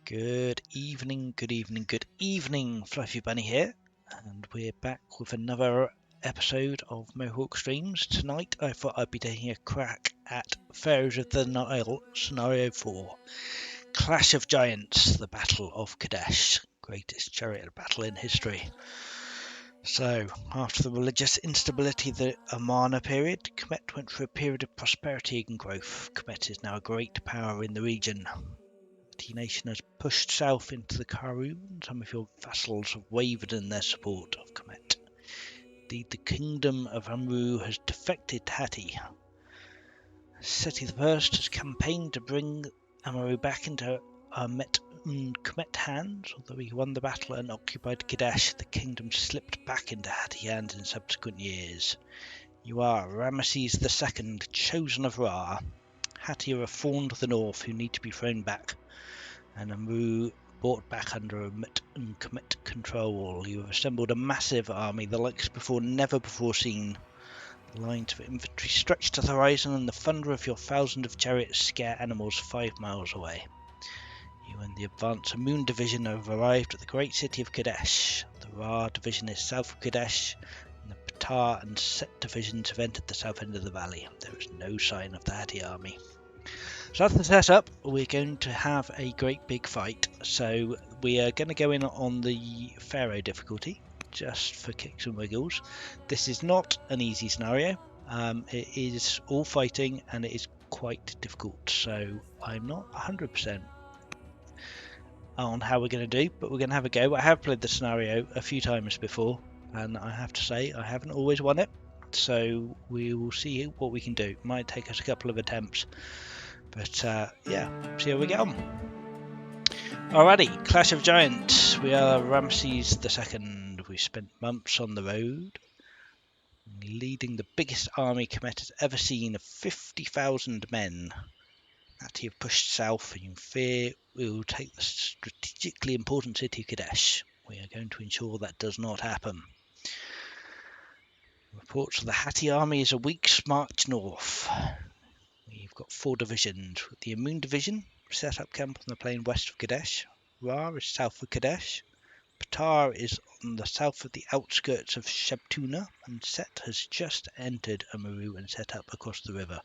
Good evening, Fluffy Bunny here, and we're back with another episode of Mohawk Streams. Tonight I thought I'd be taking a crack at Pharaohs of the Nile, Scenario 4, Clash of Giants, the Battle of Qadesh, greatest chariot battle in history. So, after the religious instability of the Amarna period, Kemet went through a period of prosperity and growth. Kemet is now a great power in the region. The nation has pushed south into the Karoo, and some of your vassals have wavered in their support of Kemet. Indeed, the kingdom of Amru has defected to Hatti. Seti I has campaigned to bring Amru back into Kemet hands. Although he won the battle and occupied Qadesh, the kingdom slipped back into Hatti hands in subsequent years. You are Ramesses II, chosen of Ra. Hatti are a fawn to the north who need to be thrown back, and Amru brought back under Kemet control. You have assembled a massive army, the likes never before seen. The lines of infantry stretch to the horizon, and the thunder of your thousands of chariots scare animals 5 miles away. You and the advance Amun division have arrived at the great city of Qadesh. The Ra division is south of Qadesh, and the Ptah and Set divisions have entered the south end of the valley. There is no sign of the Hatti army. So that's the setup. We're going to have a great big fight. So we are going to go in on the Pharaoh difficulty, just for kicks and wiggles. This is not an easy scenario. It is all fighting and it is quite difficult. So I'm not 100% on how we're going to do, but we're going to have a go. I have played the scenario a few times before, and I have to say I haven't always won it. So we will see what we can do. It might take us a couple of attempts. But yeah, see how we get on. Alrighty, Clash of Giants. We are Ramesses II. We've spent months on the road, leading the biggest army Kemet has ever seen of 50,000 men. That you've pushed south, and you fear we will take the strategically important city of Qadesh. We are going to ensure that does not happen. Reports of the Hatti army is a week's march north. We've got 4 divisions. The Amun division set up camp on the plain west of Qadesh. Ra is south of Qadesh. Ptah is on the south of the outskirts of Shabtuna, and Set has just entered Amuru and set up across the river.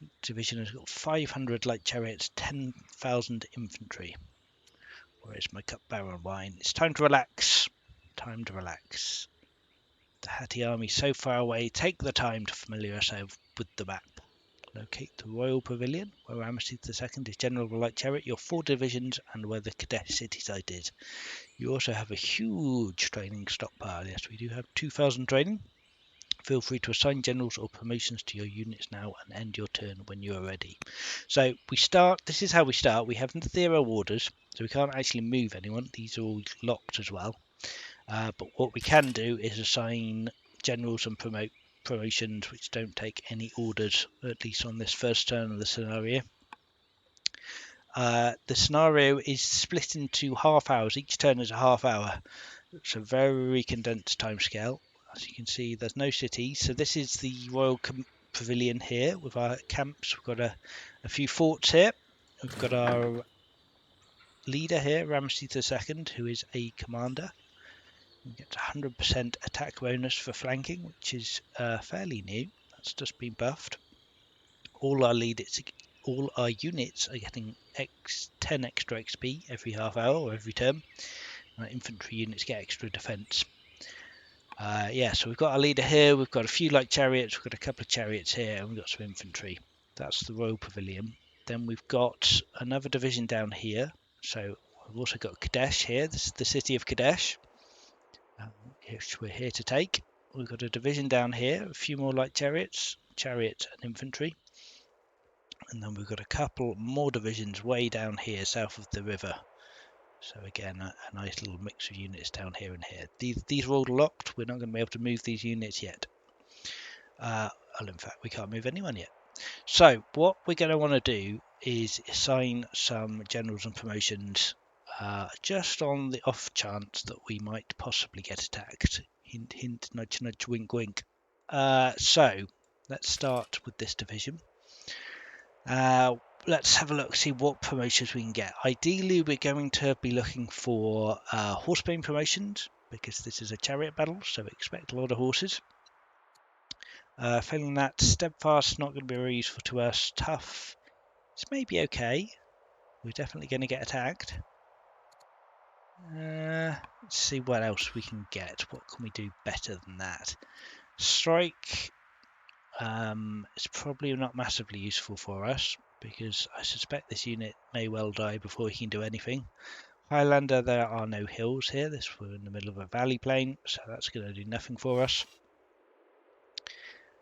Each division has got 500 light chariots, 10,000 infantry. Where is my cupbearer and wine? It's time to relax. Time to relax. The Hatti army so far away. Take the time to familiar yourself with the map. Locate the Royal Pavilion, where Ramesses II is General of the Light Chariot, your 4 divisions, and where the Qadesh city site is. You also have a huge training stockpile. Yes, we do have 2,000 training. Feel free to assign generals or promotions to your units now and end your turn when you are ready. So we start. This is how we start. We have 0 orders, so we can't actually move anyone. These are all locked as well. But what we can do is assign generals and promotions which don't take any orders, at least on this first turn of the scenario. The scenario is split into half hours. Each turn is a half hour. It's a very condensed time scale. As you can see, there's no cities. So this is the Royal Pavilion here with our camps. We've got a few forts here. We've got our leader here, Ramesses II, who is a commander. We get 100% attack bonus for flanking, which is fairly new. That's just been buffed. All our units are getting 10 extra XP every half hour or every turn. And our infantry units get extra defense. Yeah, so we've got our leader here. We've got a few light chariots. We've got a couple of chariots here, and we've got some infantry. That's the Royal Pavilion. Then we've got another division down here. So we've also got Qadesh here. This is the city of Qadesh, which we're here to take. We've got a division down here, a few more light chariots and infantry. And then we've got a couple more divisions way down here south of the river. So again, a nice little mix of units down here and here. These are all locked. We're not going to be able to move these units yet. Well, in fact, we can't move anyone yet. So what we're going to want to do is assign some generals and promotions just on the off chance that we might possibly get attacked. Hint, hint, nudge, nudge, wink, wink. So let's start with this division. let's have a look, see what promotions we can get. Ideally, we're going to be looking for horsebane promotions, because this is a chariot battle, so we expect a lot of horses. Failing that, steadfast, not going to be very useful to us. Tough, it's maybe okay. We're definitely going to get attacked. Let's see what else we can get. What can we do better than that? Strike is probably not massively useful for us, because I suspect this unit may well die before he can do anything. Highlander, there are no hills here. We're in the middle of a valley plain, so that's going to do nothing for us.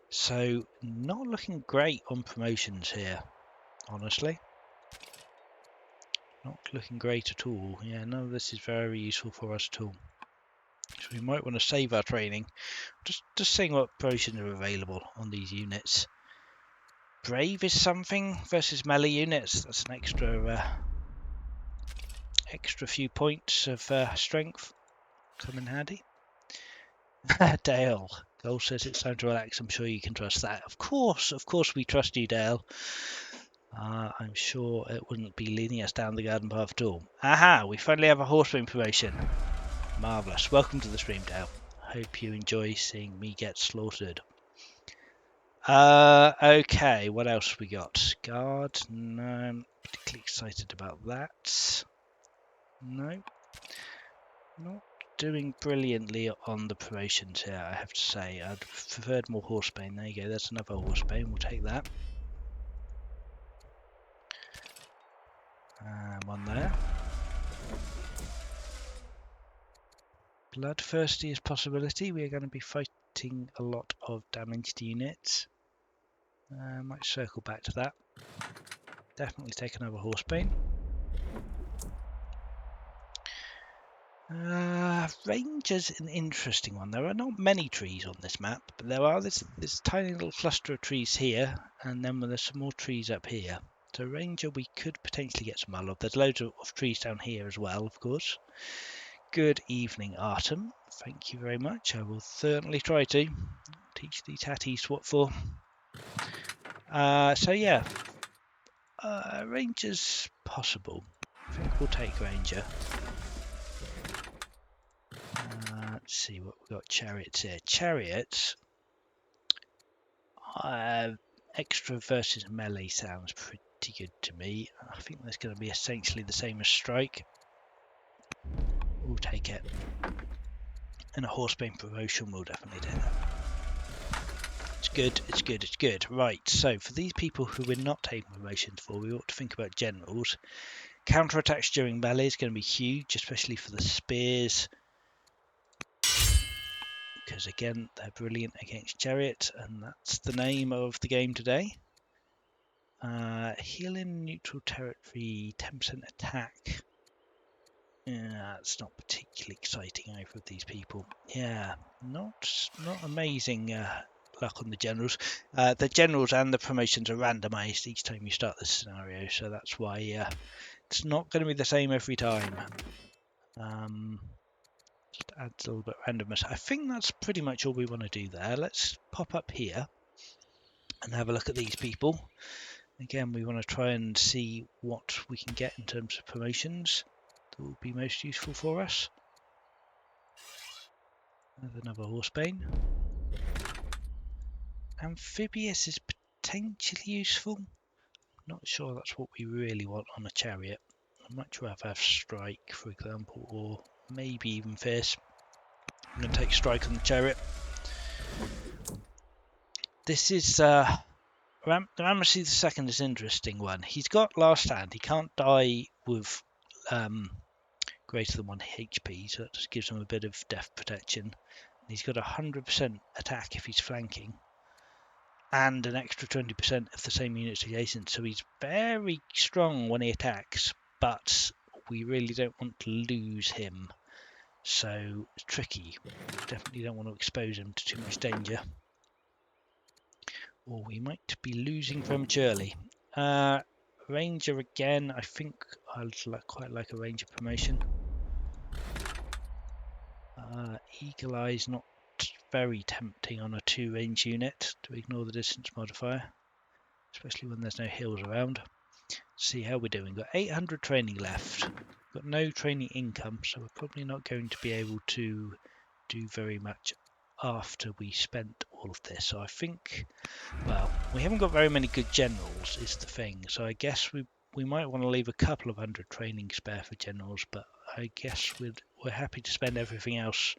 So not looking great on promotions here, honestly. Not looking great at all. Yeah, none of this is very useful for us at all. So we might want to save our training. Just seeing what promotions are available on these units. Brave is something versus melee units. That's an extra few points of strength. Come in handy. Dale. Cole says it's time to relax. I'm sure you can trust that. Of course we trust you, Dale. I'm sure it wouldn't be leading us down the garden path at all. Aha! We finally have a horseman promotion. Marvellous. Welcome to the stream, Dale. Hope you enjoy seeing me get slaughtered. Okay, what else we got? Guard? No, I'm particularly excited about that. No. Not doing brilliantly on the promotions here, I have to say. I'd preferred more horsebane. There you go, that's another horsebane. We'll take that. One there. Bloodthirsty is a possibility. We are going to be fighting a lot of damaged units. Might circle back to that. Definitely take another horsebane. Ranger's an interesting one. There are not many trees on this map, but there are this tiny little cluster of trees here, and then there's some more trees up here. So Ranger, we could potentially get some more of. There's loads of trees down here as well, of course. Good evening, Artem. Thank you very much. I will certainly try to teach these hatties what for. So yeah, Ranger's possible. I think we'll take Ranger. Let's see what we've got. Chariots here. Chariots. Extra versus melee sounds pretty good to me. I think that's going to be essentially the same as strike. We'll take it. And a horsebane promotion will definitely do that. It's good, it's good, it's good. Right, so for these people who we're not taking promotions for, we ought to think about generals. Counterattacks during melee is going to be huge, especially for the spears. Because again, they're brilliant against chariot, and that's the name of the game today. Heal in neutral territory, 10% attack. It's not particularly exciting either of these people. Yeah, not amazing luck on the generals. The generals and the promotions are randomized each time you start this scenario, so that's why it's not going to be the same every time. Just adds a little bit of randomness. I think that's pretty much all we want to do there. Let's pop up here and have a look at these people. Again, we want to try and see what we can get in terms of promotions that will be most useful for us. There's another horsebane. Amphibious is potentially useful. Not sure that's what we really want on a chariot. I'd much rather have strike, for example, or maybe even fierce. I'm going to take strike on the chariot. This is Ramesses II is an interesting one. He's got last stand. He can't die with greater than 1 HP, so that just gives him a bit of death protection. And he's got 100% attack if he's flanking, and an extra 20% if the same unit's adjacent. So he's very strong when he attacks, but we really don't want to lose him. So it's tricky. Definitely don't want to expose him to too much danger, or we might be losing prematurely. Ranger again. I think I'd quite like a Ranger promotion. Eagle Eye's not very tempting on a 2-range unit to ignore the distance modifier, especially when there's no hills around. See how we're doing. Got 800 training left. Got no training income, so we're probably not going to be able to do very much after we spent all of this. So I think, well, we haven't got very many good generals is the thing. So I guess we might want to leave a couple of hundred training spare for generals, but I guess we're happy to spend everything else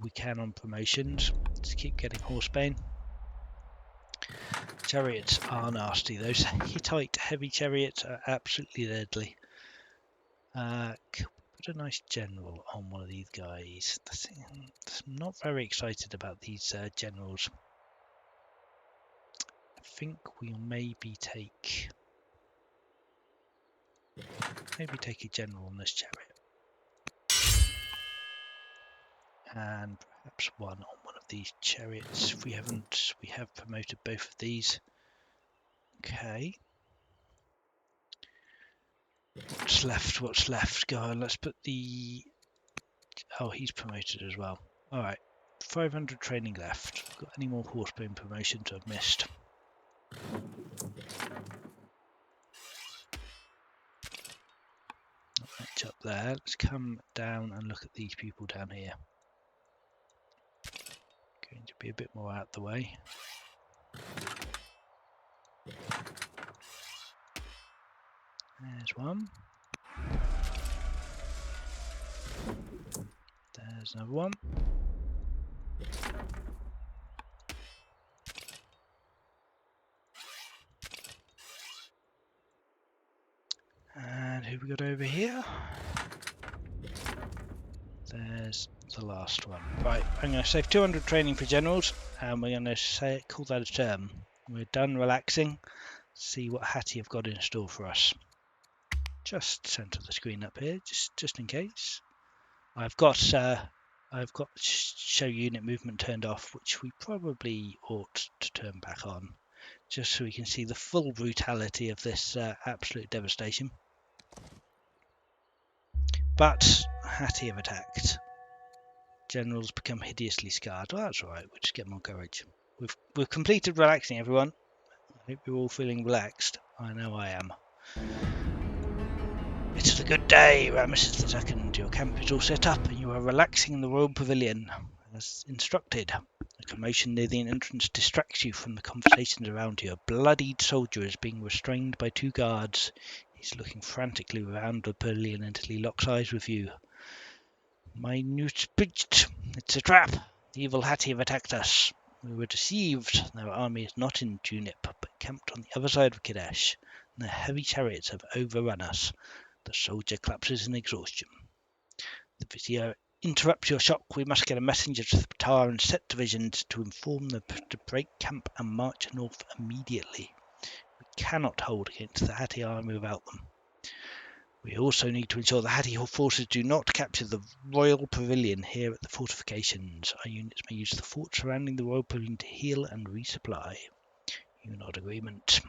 we can on promotions. Let's keep getting Horsebane. Chariots are nasty. Those Hittite heavy chariots are absolutely deadly. Put a nice general on one of these guys. I'm not very excited about these generals. I think we'll maybe take a general on this chariot, and perhaps one on one of these chariots. If we haven't, we have promoted both of these. Okay. What's left? What's left? Go on, let's put the... Oh, he's promoted as well. Alright. 500 training left. Got any more horsebane promotions I've missed? Not much up there. Let's come down and look at these people down here. Going to be a bit more out the way. There's one. There's another one. And who we got over here? There's the last one. Right, I'm going to save 200 training for generals, and we're going to call that a term. We're done relaxing. See what Hattie have got in store for us. Just center the screen up here, just in case. I've got show unit movement turned off, which we probably ought to turn back on, just so we can see the full brutality of this absolute devastation. But Hattie have attacked. Generals become hideously scarred. Well, that's all right. We'll just get more courage. We've completed relaxing, everyone. I hope you're all feeling relaxed. I know I am. It's a good day, Ramesses II. Your camp is all set up, and you are relaxing in the royal pavilion, as instructed. A commotion near the entrance distracts you from the conversations around you. A bloodied soldier is being restrained by 2 guards. He's looking frantically around the pavilion until he locks eyes with you. My news breached. It's a trap. The evil Hattie have attacked us. We were deceived. Their army is not in Tunip, but camped on the other side of Qadesh, and their heavy chariots have overrun us. The soldier collapses in exhaustion. The vizier interrupts your shock. We must get a messenger to the Batar and set divisions to inform them to break camp and march north immediately. We cannot hold against the Hattie army without them. We also need to ensure the Hattie forces do not capture the royal pavilion here at the fortifications. Our units may use the fort surrounding the royal pavilion to heal and resupply. You nod agreement.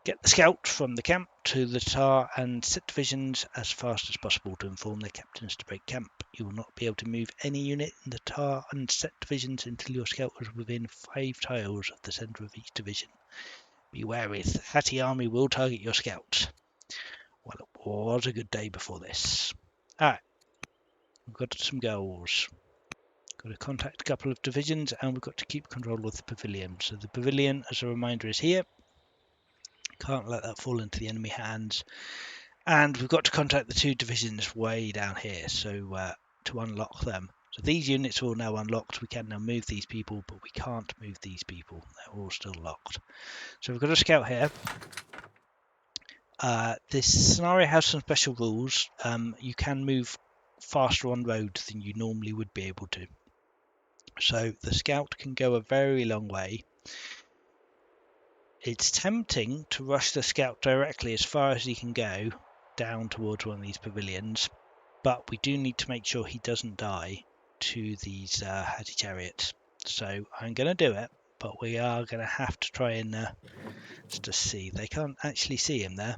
Get the scout from the camp to the Tar and set divisions as fast as possible to inform their captains to break camp. You will not be able to move any unit in the Tar and set divisions until your scout is within 5 tiles of the centre of each division. Be wary, the Hattie army will target your scouts. Well, it was a good day before this. Alright, we've got some goals. Got to contact a couple of divisions, and we've got to keep control of the pavilion. So the pavilion, as a reminder, is here. Can't let that fall into the enemy hands. And we've got to contact the 2 divisions way down here, so to unlock them. So these units are all now unlocked. We can now move these people, but we can't move these people. They're all still locked. So we've got a scout here. This scenario has some special rules. You can move faster on road than you normally would be able to. So the scout can go a very long way. It's tempting to rush the scout directly as far as he can go down towards one of these pavilions, but we do need to make sure he doesn't die to these Hattie chariots. So I'm going to do it, but we are going to have to try and just see. They can't actually see him there,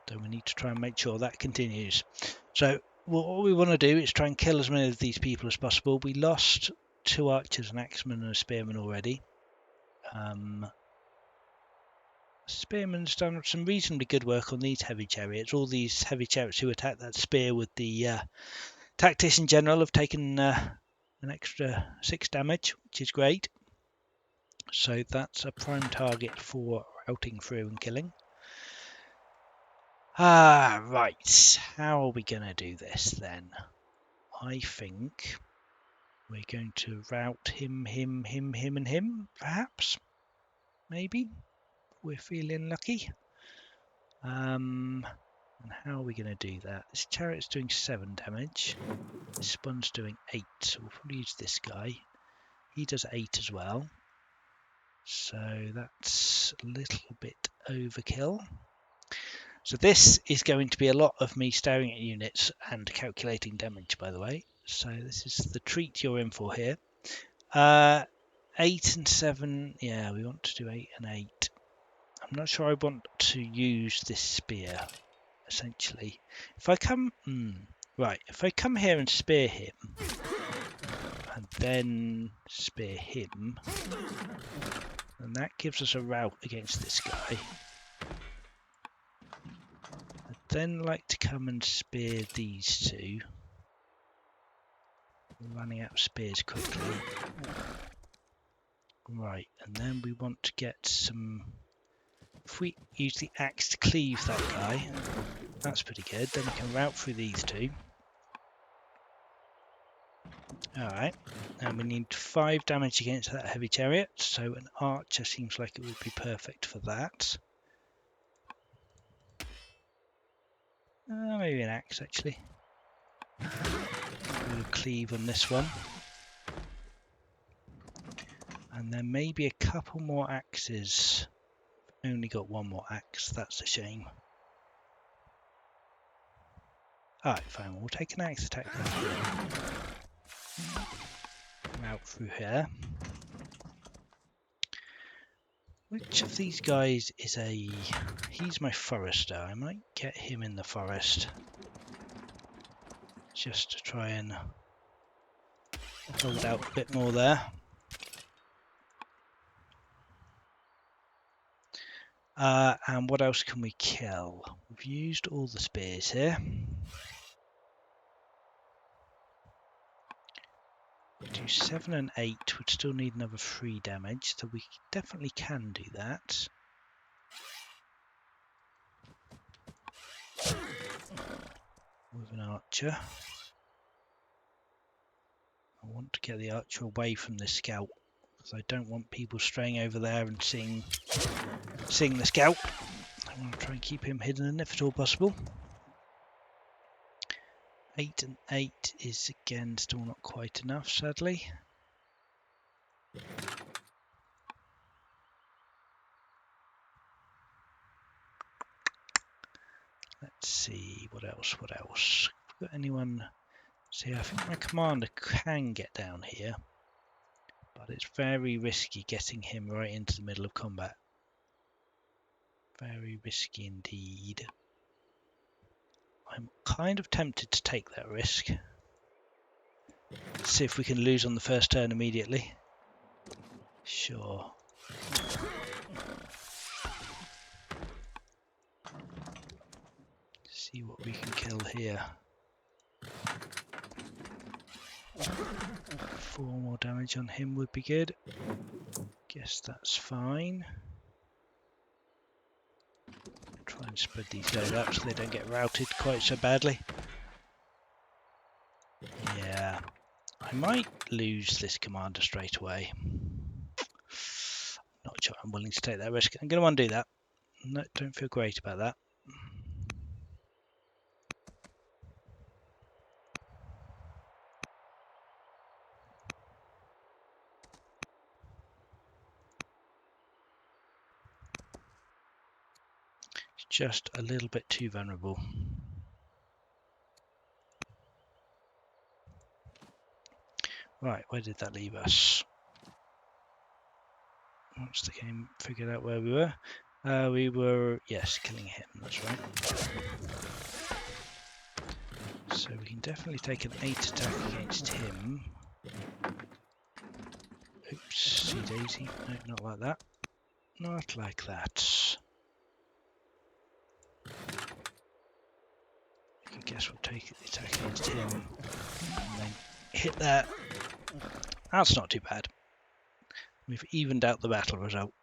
so we need to try and make sure that continues. So what we want to do is try and kill as many of these people as possible. We lost 2 archers, an axeman and a spearman already. Spearman's done some reasonably good work on these heavy chariots. All these heavy chariots who attack that spear with the tactician general have taken an extra 6 damage, which is great. So that's a prime target for routing through and killing. Right. How are we going to do this then? I think we're going to route him, and him, perhaps. Maybe. We're feeling lucky. And how are we going to do that? This chariot's doing 7 damage. This one's doing 8, so we'll probably use this guy. He does 8 as well. So that's a little bit overkill. So this is going to be a lot of me staring at units and calculating damage, by the way. So this is the treat you're in for here. 8 and 7, yeah, we want to do 8 and 8. I'm not sure I want to use this spear, essentially. If I come, if I come here and spear him, and then spear him, then that gives us a route against this guy. Then like to come and spear these two. Running out of spears quickly. Right, and then we want to get some... If we use the axe to cleave that guy, that's pretty good. Then we can route through these two. Alright, and we need 5 damage against that heavy chariot, so an archer seems like it would be perfect for that. Maybe an axe, actually. We'll cleave on this one. And then maybe a couple more axes. Only got 1 more axe, that's a shame. Alright, fine, we'll take an axe attack out through here. Which of these guys is a... He's my forester. I might get him in the forest. Just to try and hold out a bit more there. And what else can we kill? We've used all the spears here. We do 7 and 8, would still need another 3 damage, so we definitely can do that. With an archer. I want to get the archer away from the scout, because I don't want people straying over there and seeing the scout. I want to try and keep him hidden if at all possible. 8 and 8 is again still not quite enough, sadly. Let's see, what else? Got anyone? See, I think my commander can get down here, but it's very risky getting him right into the middle of combat. Very risky indeed. I'm kind of tempted to take that risk. See if we can lose on the first turn immediately. Sure. See what we can kill here. 4 more damage on him would be good. Guess that's fine. Try and spread these guys out so they don't get routed quite so badly. Yeah, I might lose this commander straight away. Not sure I'm willing to take that risk. I'm going to undo that. No, don't feel great about that. Just a little bit too vulnerable. Right, where did that leave us? Once the game figured out where we were, yes, killing him, that's right. So we can definitely take an 8 attack against him. Oops, see daisy, no, not like that. Not like that. I guess we'll take the attack against him and then hit that. That's not too bad. We've evened out the battle result.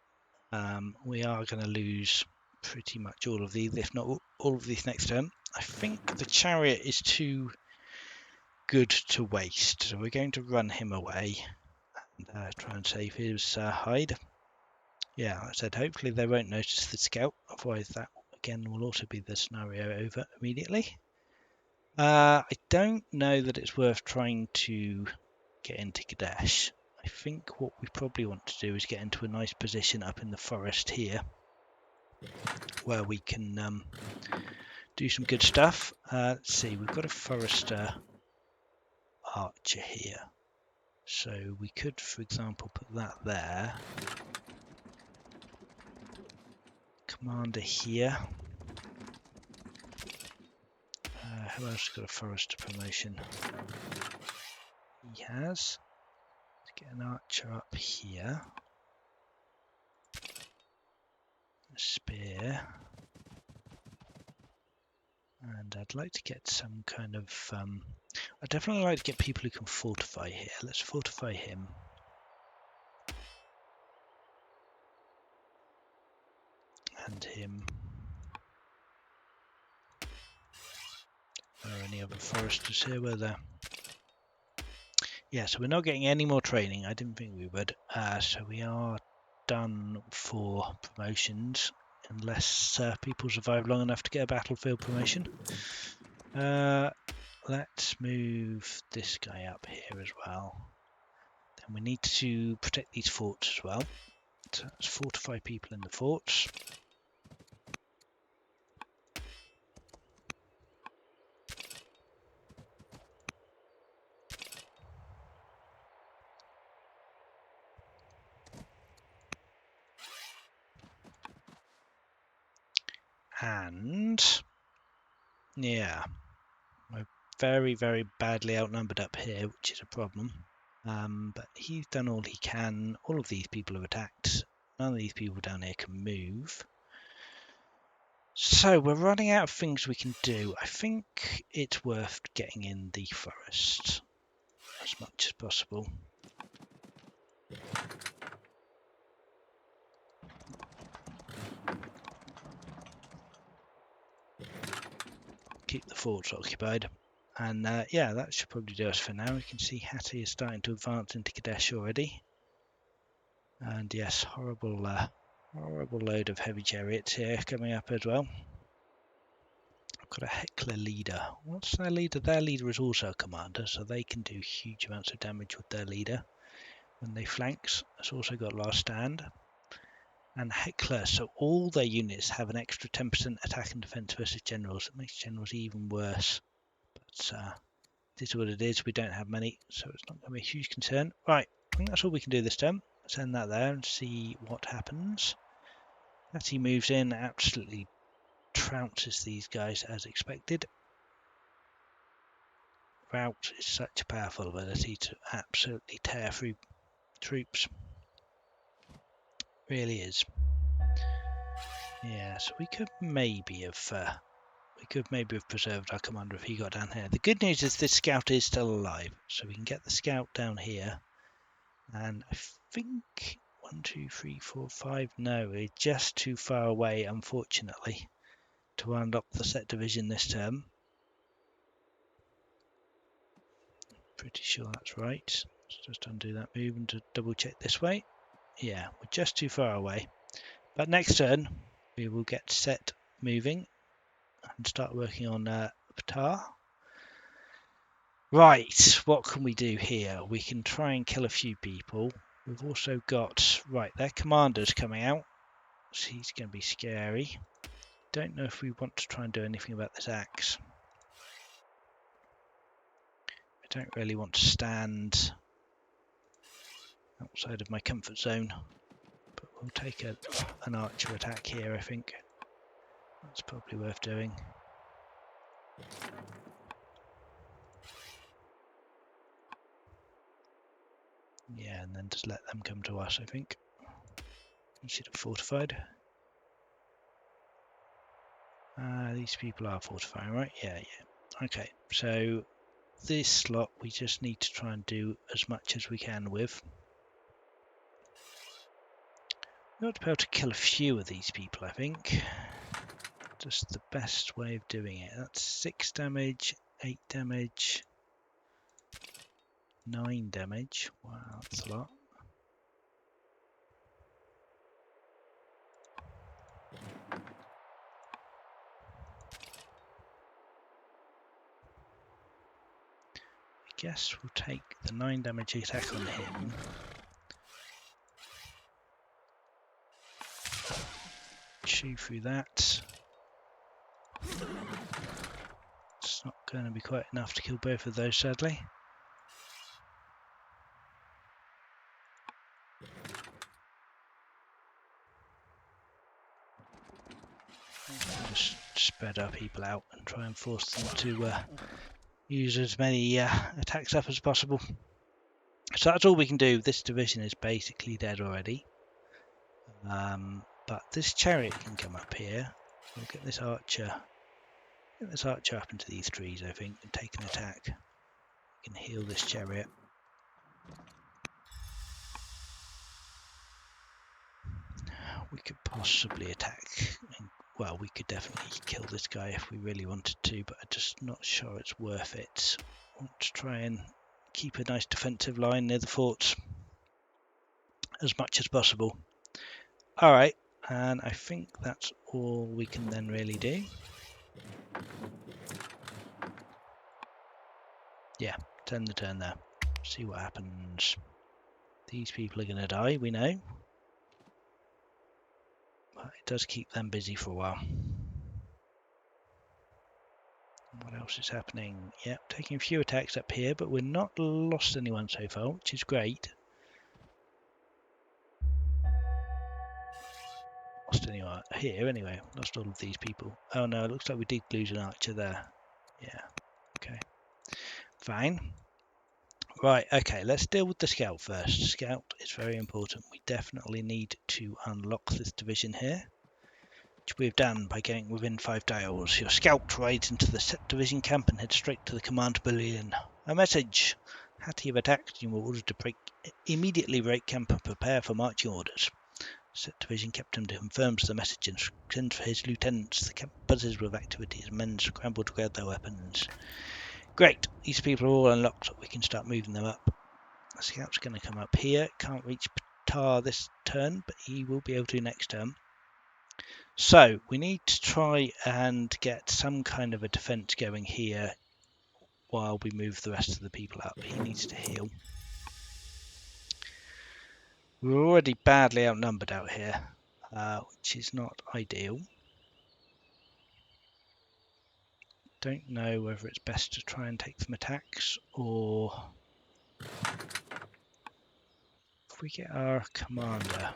We are going to lose pretty much all of these, if not all of these next turn. I think the chariot is too good to waste, so we're going to run him away and try and save his hide. Yeah, like I said, hopefully they won't notice the scout, otherwise that again will also be the scenario over immediately. I don't know that it's worth trying to get into Qadesh. I think what we probably want to do is get into a nice position up in the forest here where we can do some good stuff. Let's see, we've got a forester archer here. So we could, for example, put that there. Commander here. Who else has got a forester promotion? He has. Let's get an archer up here. A spear. And I'd like to get some kind of... I'd definitely like to get people who can fortify here. Let's fortify him. And him. Are there any other foresters here? Were there? Yeah, so we're not getting any more training. I didn't think we would. So we are done for promotions, unless people survive long enough to get a battlefield promotion. Let's move this guy up here as well. Then we need to protect these forts as well. So let's fortify people in the forts. And yeah, we're very, very badly outnumbered up here, which is a problem. But he's done all he can. All of these people have attacked. None of these people down here can move. So we're running out of things we can do. I think it's worth getting in the forest as much as possible. Keep the forts occupied. And yeah, that should probably do us for now. We can see Hattie is starting to advance into Qadesh already. And yes, horrible load of heavy chariots here coming up as well. I've got a heckler leader. What's their leader? Their leader is also a commander, so they can do huge amounts of damage with their leader when they flanks. It's also got last stand. And heckler, so all their units have an extra 10% attack and defense versus generals. It makes generals even worse. But this is what it is. We don't have many, so it's not going to be a huge concern. Right, I think that's all we can do this turn. Send that there and see what happens. As he moves in, absolutely trounces these guys as expected. Rout is such a powerful ability to absolutely tear through troops. Really is. Yeah, so we could maybe have preserved our commander if he got down here. The good news is this scout is still alive, so we can get the scout down here. And I think 1, 2, 3, 4, 5. No, we're just too far away, unfortunately, to unlock the set division this term. Pretty sure that's right. Let's just undo that move and to double check this way. Yeah, we're just too far away. But next turn, we will get set moving and start working on Ptah. Right, what can we do here? We can try and kill a few people. We've also got, right, their commander's coming out. So he's going to be scary. Don't know if we want to try and do anything about this axe. I don't really want to stand outside of my comfort zone. But we'll take an archer attack here, I think. That's probably worth doing. Yeah, and then just let them come to us, I think. We should have fortified. these people are fortifying, right? Yeah, yeah. Okay, so this slot we just need to try and do as much as we can with. We ought to be able to kill a few of these people, I think. Just the best way of doing it. That's 6 damage, 8 damage, 9 damage. Wow, that's a lot. I guess we'll take the 9 damage attack on him. Chew through that. It's not going to be quite enough to kill both of those, sadly. Just spread our people out and try and force them to use as many attacks up as possible. So that's all we can do. This division is basically dead already. But this chariot can come up here. We'll get this archer. Get this archer up into these trees, I think, and take an attack. We can heal this chariot. We could possibly attack. Well, we could definitely kill this guy if we really wanted to, but I'm just not sure it's worth it. I want to try and keep a nice defensive line near the forts as much as possible. Alright, and I think that's all we can then really do. Yeah, turn the turn there. See what happens. These people are going to die, we know. But it does keep them busy for a while. What else is happening? Yep, taking a few attacks up here, but we're not lost anyone so far, which is great. Lost anyone here anyway. Lost all of these people. Oh no, it looks like we did lose an archer there. Yeah, okay. Fine. Right, okay, let's deal with the scout first. Scout is very important. We definitely need to unlock this division here, which we've done by going within 5 dials. Your scout rides into the set division camp and heads straight to the command pavilion. A message. Hattie have attacked. You were ordered to immediately break camp and prepare for marching orders. Set division captain confirms the message and sends for his lieutenants. The camp buzzes with activity as men scramble to grab their weapons. Great, these people are all unlocked, so we can start moving them up. The scout's going to come up here. Can't reach Ptar this turn, but he will be able to next turn. So we need to try and get some kind of a defense going here while we move the rest of the people up. He needs to heal. We're already badly outnumbered out here, which is not ideal. Don't know whether it's best to try and take some attacks, or if we get our commander,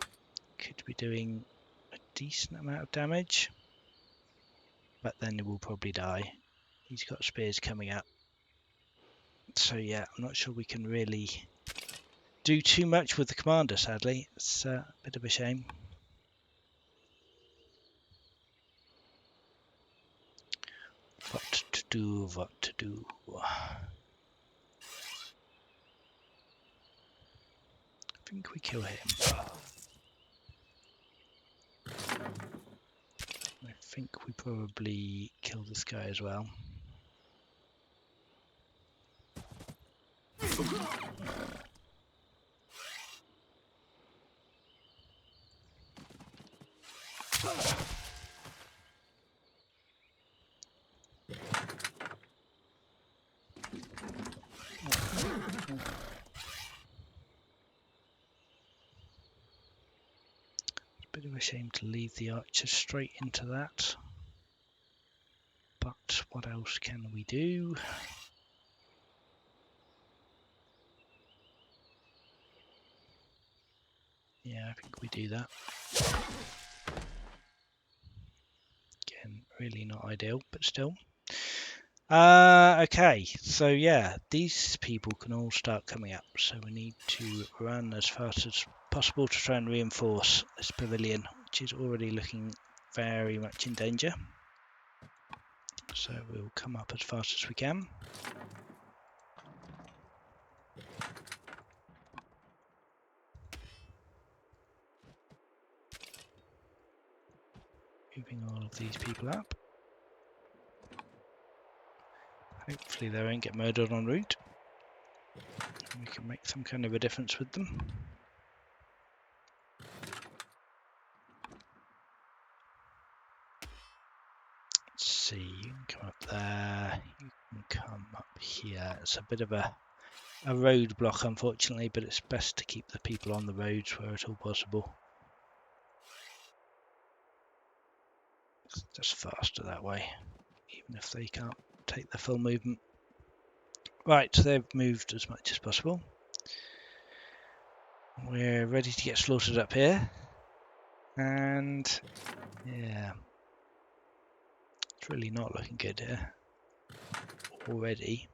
could be doing a decent amount of damage, but then he will probably die. He's got spears coming up, so yeah, I'm not sure we can really do too much with the commander, sadly. It's a bit of a shame. What to do, what to do. I think we kill him. I think we probably kill this guy as well. Bit of a shame to leave the archer straight into that, but what else can we do? Yeah, I think we do that. Again, really not ideal, but still. Okay, so yeah, these people can all start coming up, so we need to run as fast as possible to try and reinforce this pavilion, which is already looking very much in danger. So we'll come up as fast as we can. Moving all of these people up. Hopefully they won't get murdered en route. We can make some kind of a difference with them. Let's see, you can come up there, you can come up here. It's a bit of a roadblock, unfortunately, but it's best to keep the people on the roads where at all possible. It's just faster that way, even if they can't take the full movement. Right, so they've moved as much as possible. We're ready to get slaughtered up here. And yeah, it's really not looking good here already.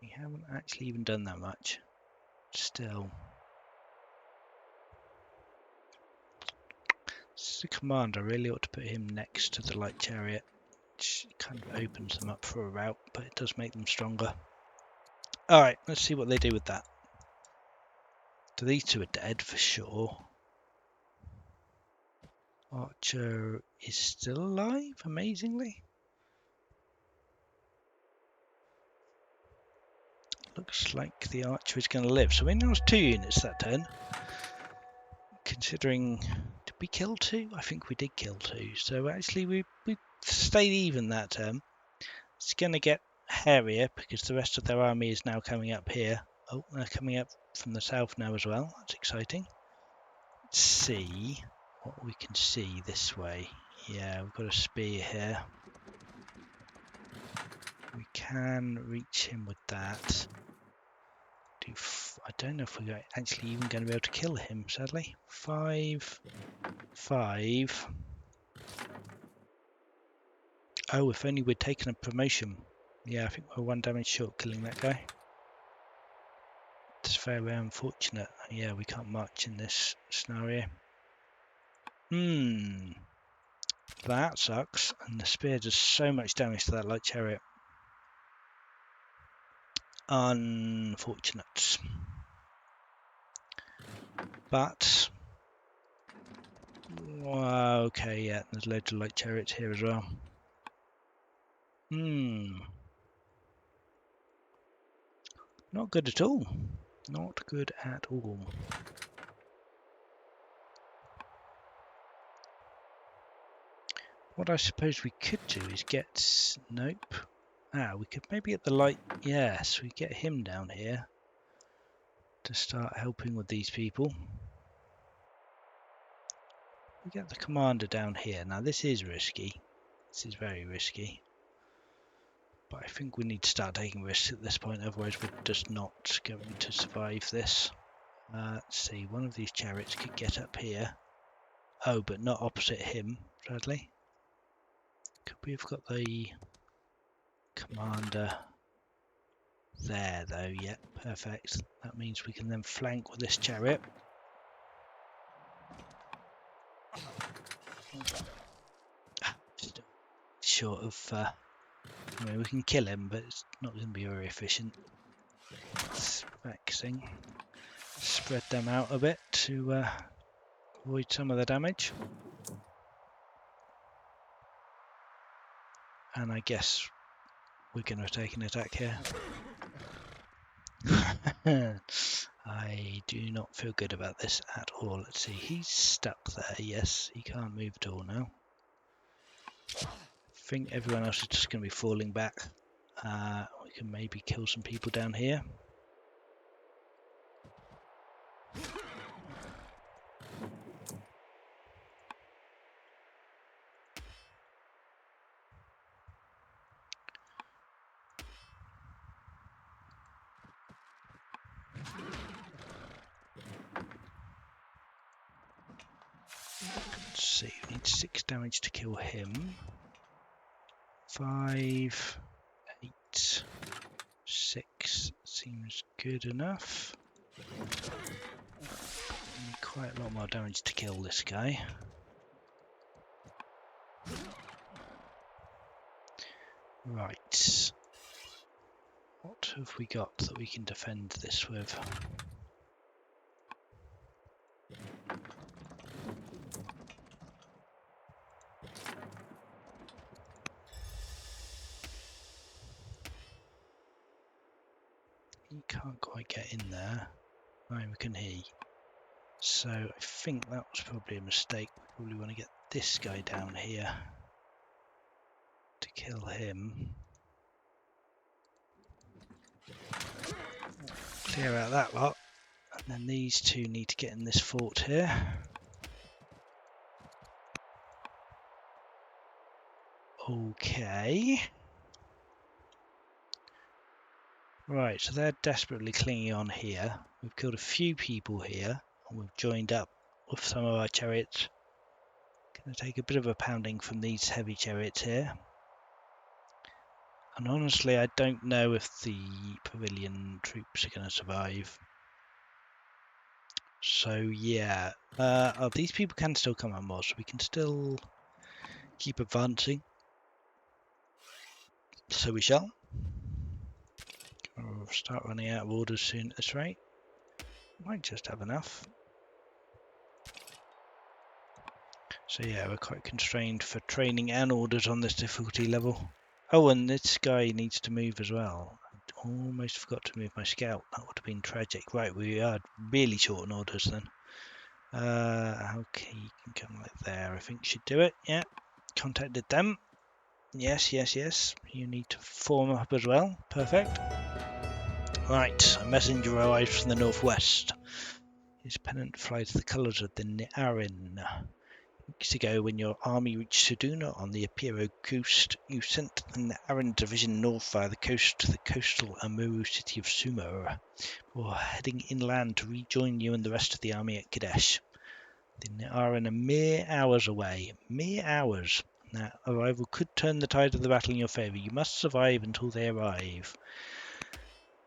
We haven't actually even done that much. Still. This is a commander. I really ought to put him next to the light chariot. Which kind of opens them up for a rout, but it does make them stronger. Alright, let's see what they do with that. So these two are dead for sure. Archer is still alive, amazingly. Looks like the archer is going to live. So we now have 2 units that turn. Considering, did we kill 2? I think we did kill 2. So actually we stayed even that turn. It's going to get hairier because the rest of their army is now coming up here. Oh, they're coming up from the south now as well. That's exciting. Let's see what we can see this way. Yeah, we've got a spear here. We can reach him with that. I don't know if we're actually even going to be able to kill him, sadly. 5, 5. Oh, if only we'd taken a promotion. Yeah, I think we're 1 damage short killing that guy. It's very unfortunate. Yeah, we can't march in this scenario. That sucks. And the spear does so much damage to that light chariot. Unfortunate. But okay, yeah, there's loads of light chariots here as well. Not good at all. Not good at all. What I suppose we could do is get... Nope. We could maybe get the light... Yes, we get him down here to start helping with these people. We get the commander down here. Now this is risky. This is very risky. But I think we need to start taking risks at this point, otherwise we're just not going to survive this. Let's see, one of these chariots could get up here. Oh, but not opposite him, sadly. Could we have got the commander there though? Yeah, perfect. That means we can then flank with this chariot. Just short of I mean, we can kill him, but it's not going to be very efficient. It's vexing. Spread them out a bit to avoid some of the damage. And I guess we're going to take an attack here. I do not feel good about this at all. Let's see, he's stuck there. Yes, he can't move at all now. I think everyone else is just going to be falling back. We can maybe kill some people down here. Let's see, we need 6 damage to kill him. 5, 8, 6 seems good enough. We need quite a lot more damage to kill this guy. Right. What have we got that we can defend this with? You can't quite get in there. Neither can he. So I think that was probably a mistake. We probably want to get this guy down here to kill him. Clear out that lot. And then these two need to get in this fort here. Okay. Right, so they're desperately clinging on here. We've killed a few people here, and we've joined up with some of our chariots. Going to take a bit of a pounding from these heavy chariots here. And honestly, I don't know if the pavilion troops are going to survive. So yeah, these people can still come on more, so we can still keep advancing. So we shall. We'll start running out of orders soon at this rate. Might just have enough. So yeah, we're quite constrained for training and orders on this difficulty level. Oh, and this guy needs to move as well. I almost forgot to move my scout. That would have been tragic. Right, we are really short on orders then. Okay, you can come like there. I think should do it. Yeah, contacted them. Yes, yes, yes. You need to form up as well. Perfect. Right, a messenger arrives from the northwest. His pennant flies the colours of the Niarin. Weeks ago, when your army reached Suduna on the Epiro coast, you sent the Niarin division north via the coast to the coastal Amuru city of Sumer, before heading inland to rejoin you and the rest of the army at Qadesh. The Niarin are mere hours away. Mere hours. Now, arrival could turn the tide of the battle in your favour. You must survive until they arrive.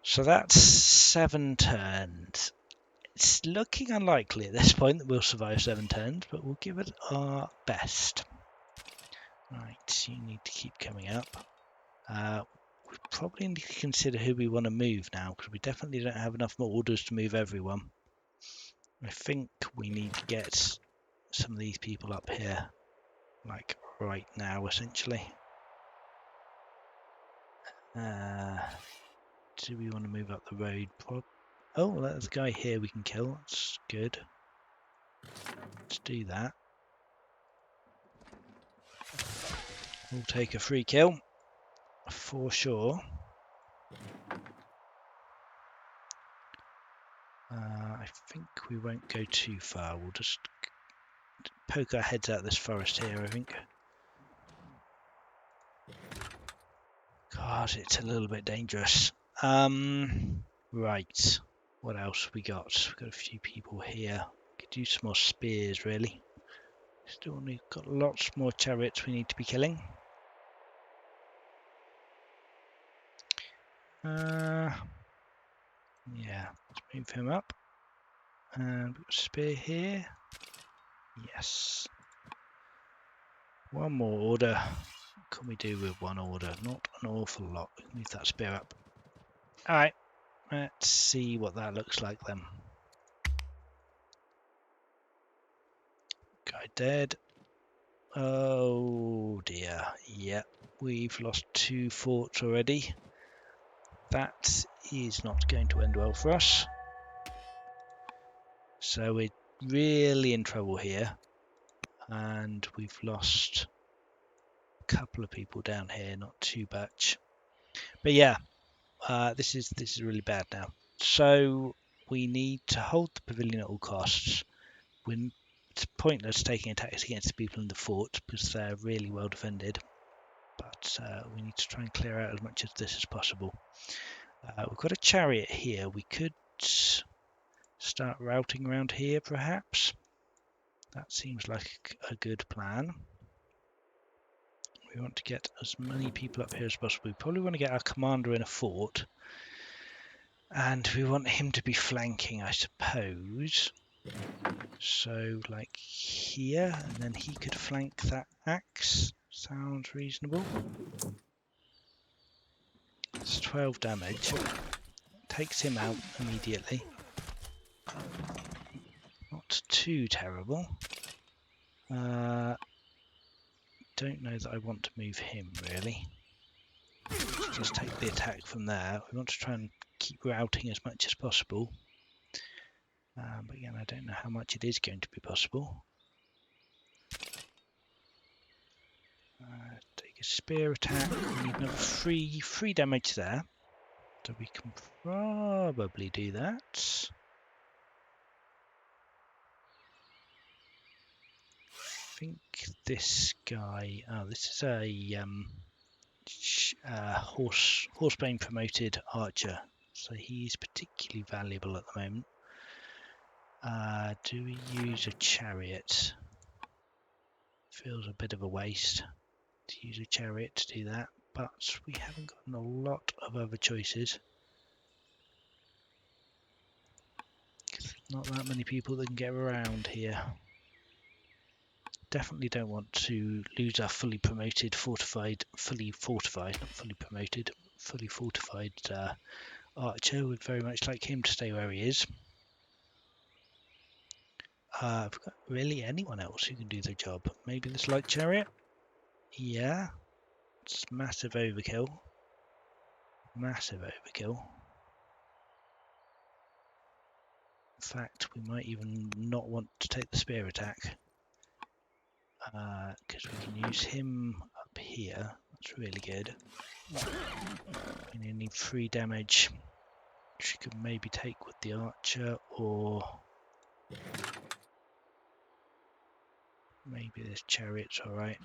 So that's 7 turns. It's looking unlikely at this point that we'll survive 7 turns, but we'll give it our best. Right, you need to keep coming up. We probably need to consider who we want to move now, because we definitely don't have enough more orders to move everyone. I think we need to get some of these people up here, like right now, essentially. Do we want to move up the road? Oh, there's a guy here we can kill. That's good. Let's do that. We'll take a free kill for sure. I think we won't go too far. We'll just poke our heads out this forest here, I think. God, it's a little bit dangerous. Right. What else we got? We've got a few people here. Could use some more spears, really. Still got lots more chariots we need to be killing. Yeah, let's move him up. And we've got a spear here. Yes. One more order. What can we do with one order? Not an awful lot. We can move that spear up. Alright, let's see what that looks like then. Guy dead. Oh dear. Yep, we've lost 2 forts already. That is not going to end well for us. So we're really in trouble here. And we've lost a couple of people down here, not too much. But yeah, this is really bad now. So we need to hold the pavilion at all costs. It's pointless taking attacks against the people in the fort because they're really well defended. But we need to try and clear out as much of this as possible. We've got a chariot here. We could start routing around here, perhaps. That seems like a good plan. We want to get as many people up here as possible. We probably want to get our commander in a fort. And we want him to be flanking, I suppose. So, like here, and then he could flank that axe. Sounds reasonable. It's 12 damage. Takes him out immediately. Not too terrible. Don't know that I want to move him really. Just take the attack from there. We want to try and keep routing as much as possible. But again, I don't know how much it is going to be possible. Take a spear attack. We need another three damage there. So we can probably do that. I think this guy. Oh, this is a horsebane promoted archer, so he's particularly valuable at the moment. Do we use a chariot? Feels a bit of a waste to use a chariot to do that, but we haven't gotten a lot of other choices. Not that many people that can get around here. Definitely don't want to lose our fully fortified archer. Would very much like him to stay where he is. I've got really anyone else who can do the job. Maybe this light chariot? Yeah. It's massive overkill. Massive overkill. In fact, we might even not want to take the spear attack. Because we can use him up here. That's really good. We need 3 damage, which we could maybe take with the archer, or maybe this chariot's alright.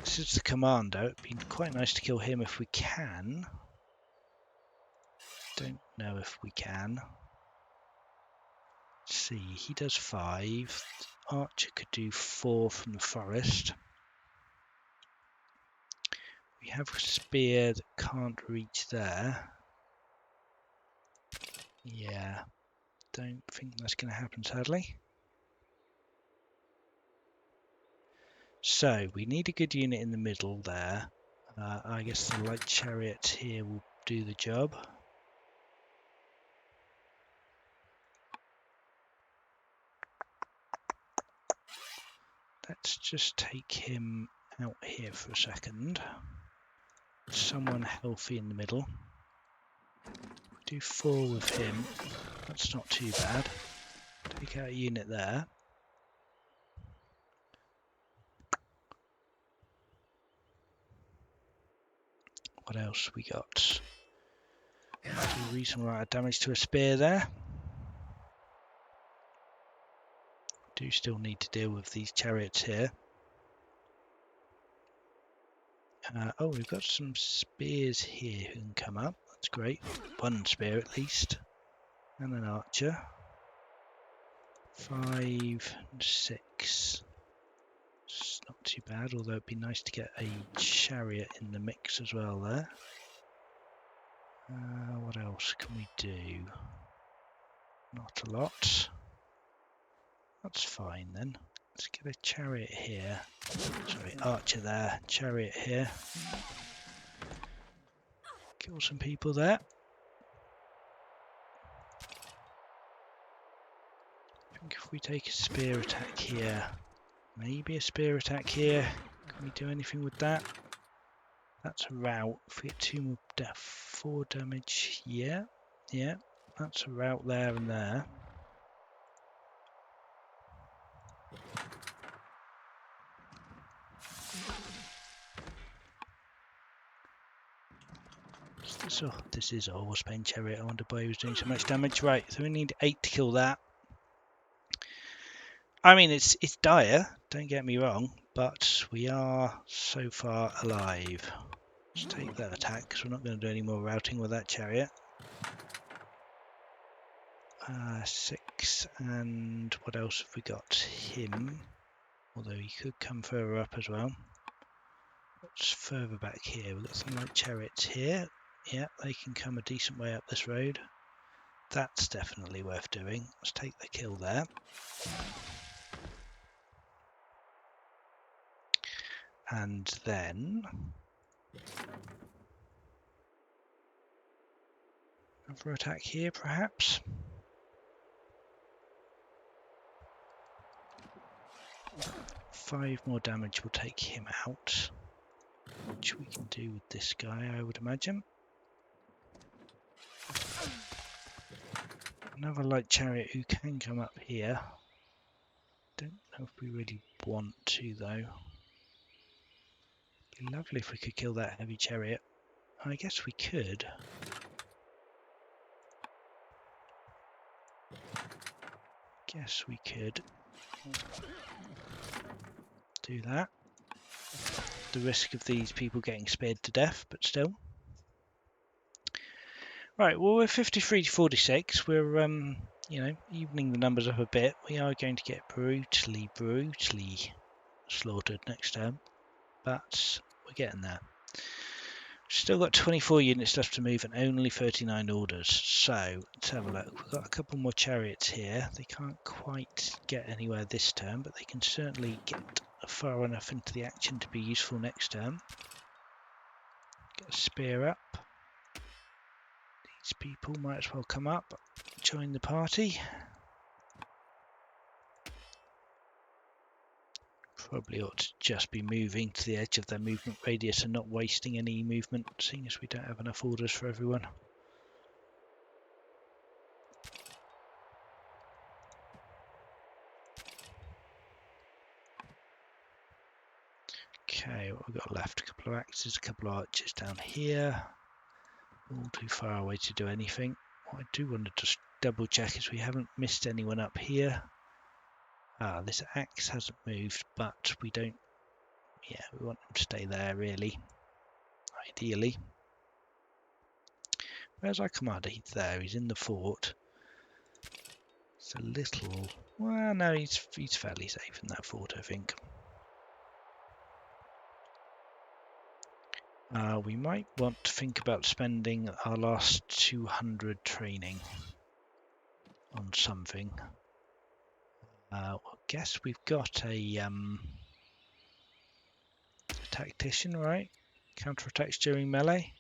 This is the commander. It'd be quite nice to kill him if we can. Don't know if we can. Let's see, he does 5. The archer could do 4 from the forest. We have a spear that can't reach there. Yeah, don't think that's going to happen, sadly. So we need a good unit in the middle there. I guess the light chariot here will do the job. Let's just take him out here for a second. Someone healthy in the middle. Do 4 with him. That's not too bad. Take out a unit there. What else we got? Do a reasonable amount of damage to a spear there. Do still need to deal with these chariots here. Oh, we've got some spears here who can come up. That's great. 1 spear at least. And an archer. 5 and 6. It's not too bad, although it'd be nice to get a chariot in the mix as well there. What else can we do? Not a lot. That's fine then. Let's get a chariot here. Sorry, archer there, chariot here. Kill some people there. I think if we take a spear attack here, maybe a spear attack here. Can we do anything with that? That's a rout. If we get 2 more 4 damage, yeah, that's a rout there and there. So this is a horsebane chariot. I wonder why he was doing so much damage. Right, so we need 8 to kill that. I mean, it's dire, don't get me wrong, but we are so far alive. Let's take that attack, because we're not going to do any more routing with that chariot. 6, and what else have we got? Him, although he could come further up as well. What's further back here? We've got some light chariots here. Yeah, they can come a decent way up this road. That's definitely worth doing. Let's take the kill there. And then Another attack here, perhaps. Five more damage will take him out, which we can do with this guy, I would imagine. Another light chariot who can come up here. Don't know if we really want to, though. Be lovely if we could kill that heavy chariot. I guess we could. Guess we could do that. The risk of these people getting speared to death, but still. Right, well, we're 53 to 46. We're, evening the numbers up a bit. We are going to get brutally slaughtered next turn, but we're getting there. Still got 24 units left to move and only 39 orders. So let's have a look. We've got a couple more chariots here. They can't quite get anywhere this turn, but they can certainly get far enough into the action to be useful next turn. Get a spear up. These people might as well come up, join the party. Probably ought to just be moving to the edge of their movement radius and not wasting any movement, seeing as we don't have enough orders for everyone. Okay, what we've got left? A couple of axes, a couple of archers down here. All too far away to do anything. What I do want to just double check is we haven't missed anyone up here. This axe hasn't moved, but we don't. Yeah, we want them to stay there, really. Ideally. Where's our commander? He's there. He's in the fort. It's a little. Well, no, he's fairly safe in that fort, I think. We might want to think about spending our last 200 training on something. I guess we've got a tactician, right? Counterattacks during melee.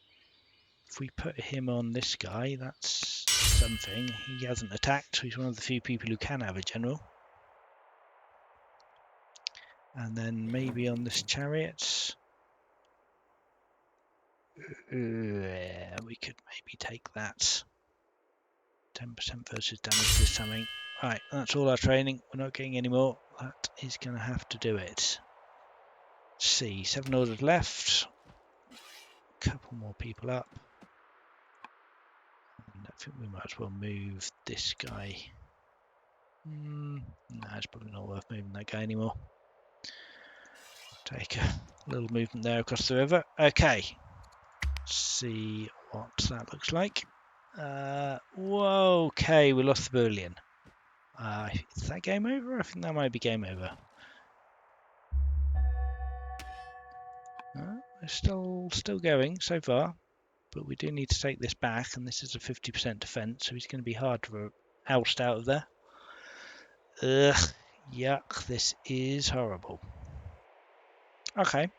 If we put him on this guy, that's something. He hasn't attacked, so he's one of the few people who can have a general. And then maybe on this chariot, we could maybe take that. 10% versus damage this timing. Right, that's all our training. We're not getting any more. That is going to have to do it. Let's see, 7 orders left. A couple more people up. And I think we might as well move this guy. No, it's probably not worth moving that guy anymore. Take a little movement there across the river. Okay, let's see what that looks like. Whoa, okay, we lost the Boolean. Is that game over? I think that might be game over. We're still going so far, but we do need to take this back, and this is a 50% defense, so he's going to be hard to oust out of there. Ugh, yuck, this is horrible. Okay,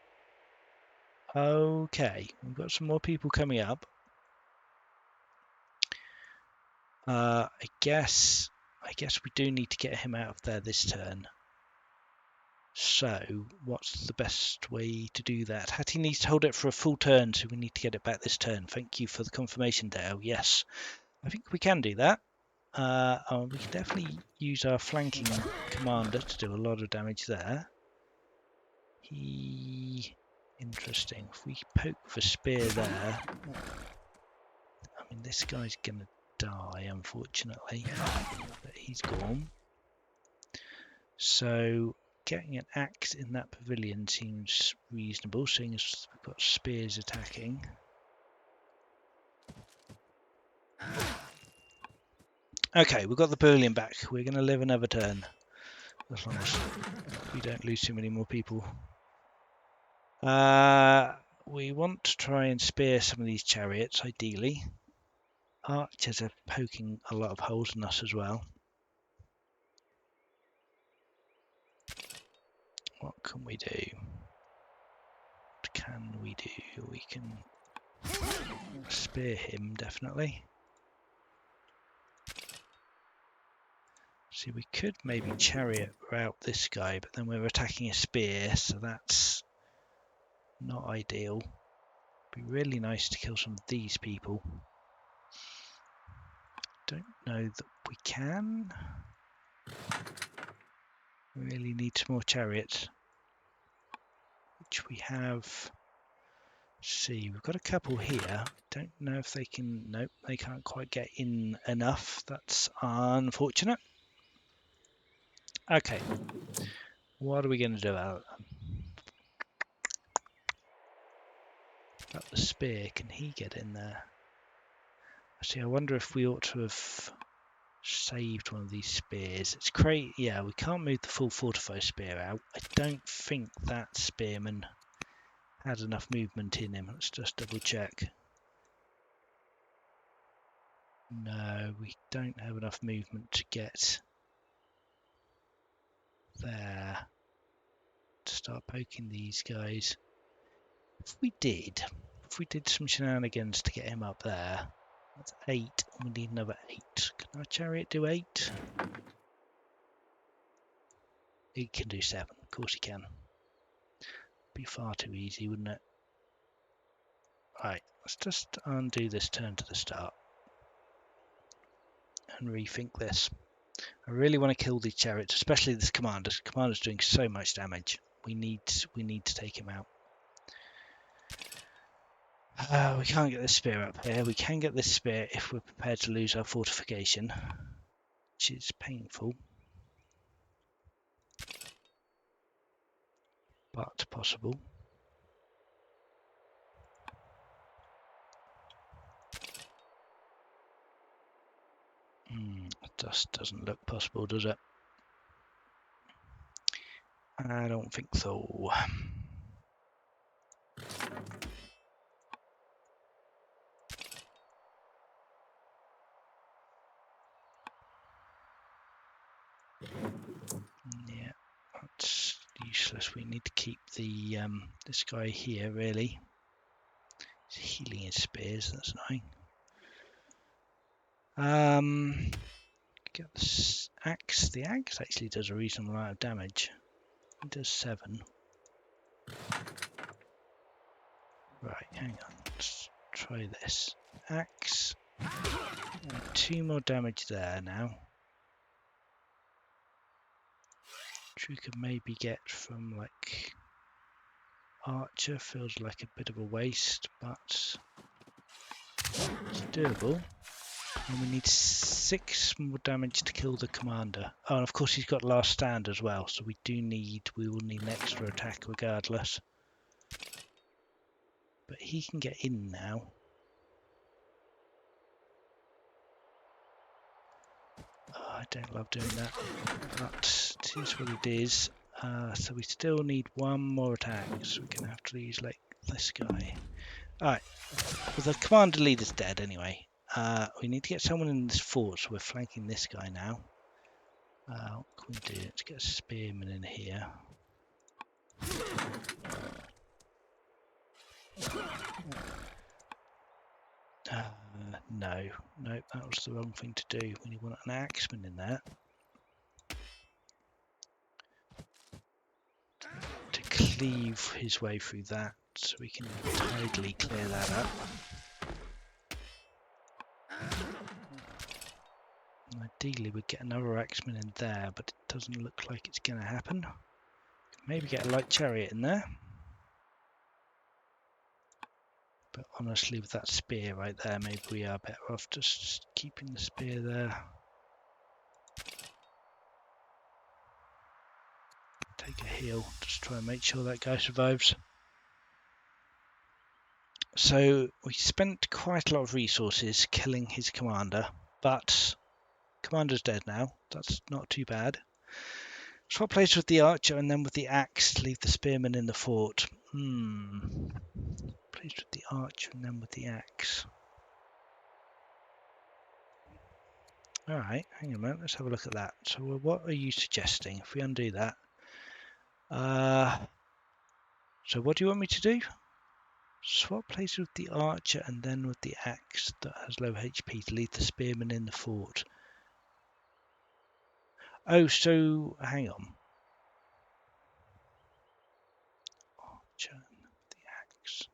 we've got some more people coming up. I guess we do need to get him out of there this turn. So, what's the best way to do that? Hattie needs to hold it for a full turn, so we need to get it back this turn. Thank you for the confirmation, Dale. Yes, I think we can do that. We can definitely use our flanking commander to do a lot of damage there. Interesting. If we poke with a spear there, I mean, this guy's going to die, unfortunately, but he's gone. So getting an axe in that pavilion seems reasonable, seeing as we've got spears attacking. Okay, we've got the pavilion back. We're going to live another turn, as long as we don't lose too many more people. We want to try and spear some of these chariots, ideally. Archers are poking a lot of holes in us as well. What can we do to can we do? We can spear him, definitely. See, we could maybe chariot route this guy, but then we're attacking a spear, so that's not ideal. Be really nice to kill some of these people. Don't know that we can. Really need some more chariots, which we have. See, we've got a couple here. Don't know if they can. Nope, they can't quite get in enough. That's unfortunate. Okay, what are we going to do about the spear? Can he get in there? See, I wonder if we ought to have saved one of these spears. It's great. Yeah, we can't move the full fortified spear out. I don't think that spearman had enough movement in him. Let's just double check. No, we don't have enough movement to get there to start poking these guys. If we did some shenanigans to get him up there, that's 8. We need another 8. Can our chariot do 8? It can do 7. Of course he can. Be far too easy, wouldn't it? Right, let's just undo this turn to the start and rethink this. I really want to kill these chariots, especially this commander. This commander's doing so much damage. We need to take him out. We can't get this spear up here. We can get this spear if we're prepared to lose our fortification, which is painful, but possible. It just doesn't look possible, does it? I don't think so. Yeah, that's useless. We need to keep the this guy here, really. He's healing his spears, that's annoying. Get this axe. The axe actually does a reasonable amount of damage. It does 7. Right, hang on. Let's try this. Axe. 2 more damage there now. Which we could maybe get from, like, Archer. Feels like a bit of a waste, but it's doable. And we need 6 more damage to kill the commander. Oh, and of course he's got last stand as well, so we will need an extra attack regardless. But he can get in now. Oh, I don't love doing that, but it is what it is. So we still need 1 more attack, so we're going to have to use like this guy. Alright, well the commander leader's dead anyway. We need to get someone in this fort, so we're flanking this guy now. What can we do? Let's get a spearman in here. No, that was the wrong thing to do. We want an axeman in there to cleave his way through that, so we can tidily clear that up. And ideally, we'd get another axeman in there, but it doesn't look like it's going to happen. Maybe get a light chariot in there. But honestly, with that spear right there, maybe we are better off just keeping the spear there. Take a heal, just try and make sure that guy survives. So we spent quite a lot of resources killing his commander, but commander's dead now. That's not too bad. Swap places with the archer and then with the axe to leave the spearman in the fort. Place with the archer and then with the axe. Alright, hang on a minute, let's have a look at that. So what are you suggesting if we undo that? So what do you want me to do? Swap places with the archer and then with the axe that has low HP to leave the spearman in the fort. Oh, so hang on. Archer and the axe.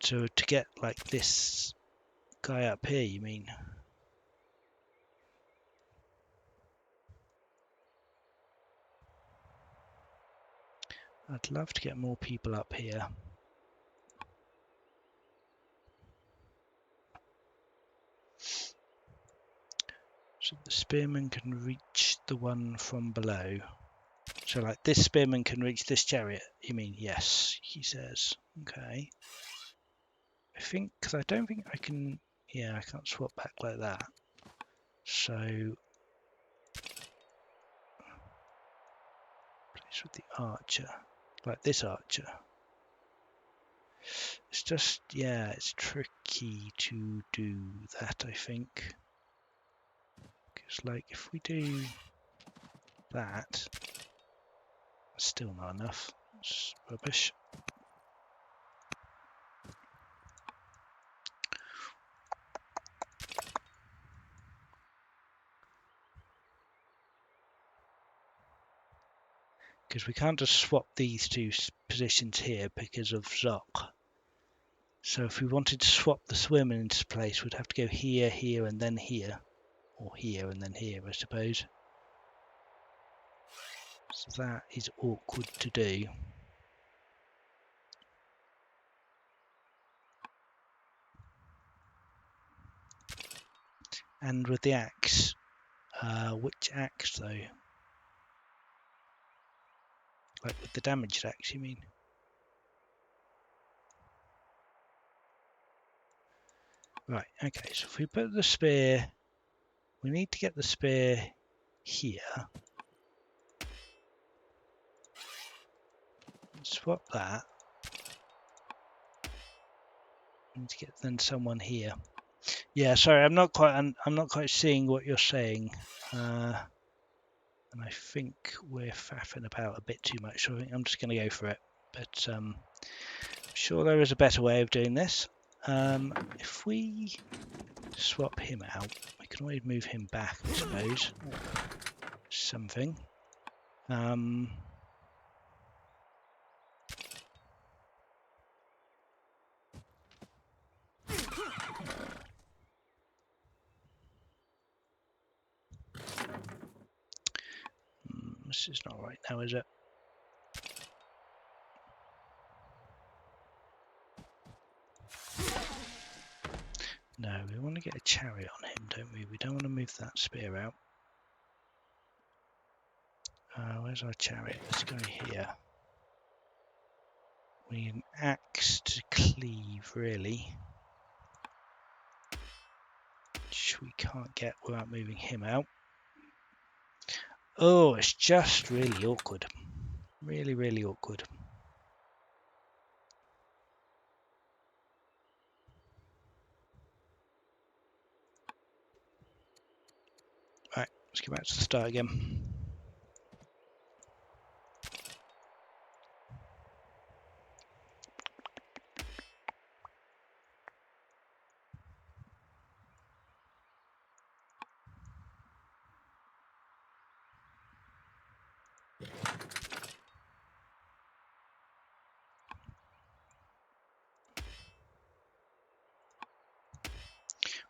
So to get like this guy up here, you mean? I'd love to get more people up here. So the spearman can reach the one from below. So like this spearman can reach this chariot, you mean? Yes, he says. Okay. I think, because I don't think I can, yeah, I can't swap back like that. So, place with the archer, like this archer. It's just, yeah, it's tricky to do that, I think. Because like if we do that, that's still not enough. It's rubbish. Because we can't just swap these two positions here because of Zoc. So if we wanted to swap the swimmer into place, we'd have to go here, here, and then here. Or here and then here, I suppose. So that is awkward to do. And with the axe, which axe though? Like with the damaged axe, you mean? Right, okay, so if we put the spear, we need to get the spear here. Swap that. We need to get then someone here. Yeah, sorry, I'm not quite seeing what you're saying. And I think we're faffing about a bit too much, so I think I'm just going to go for it. But I'm sure there is a better way of doing this. If we swap him out, we can always move him back, I suppose. Something. This is not right now, is it? No, we want to get a chariot on him, don't we? We don't want to move that spear out. Where's our chariot? This guy here. We need an axe to cleave, really. Which we can't get without moving him out. Oh, it's just really awkward. Really, really awkward. Right, let's go back to the start again.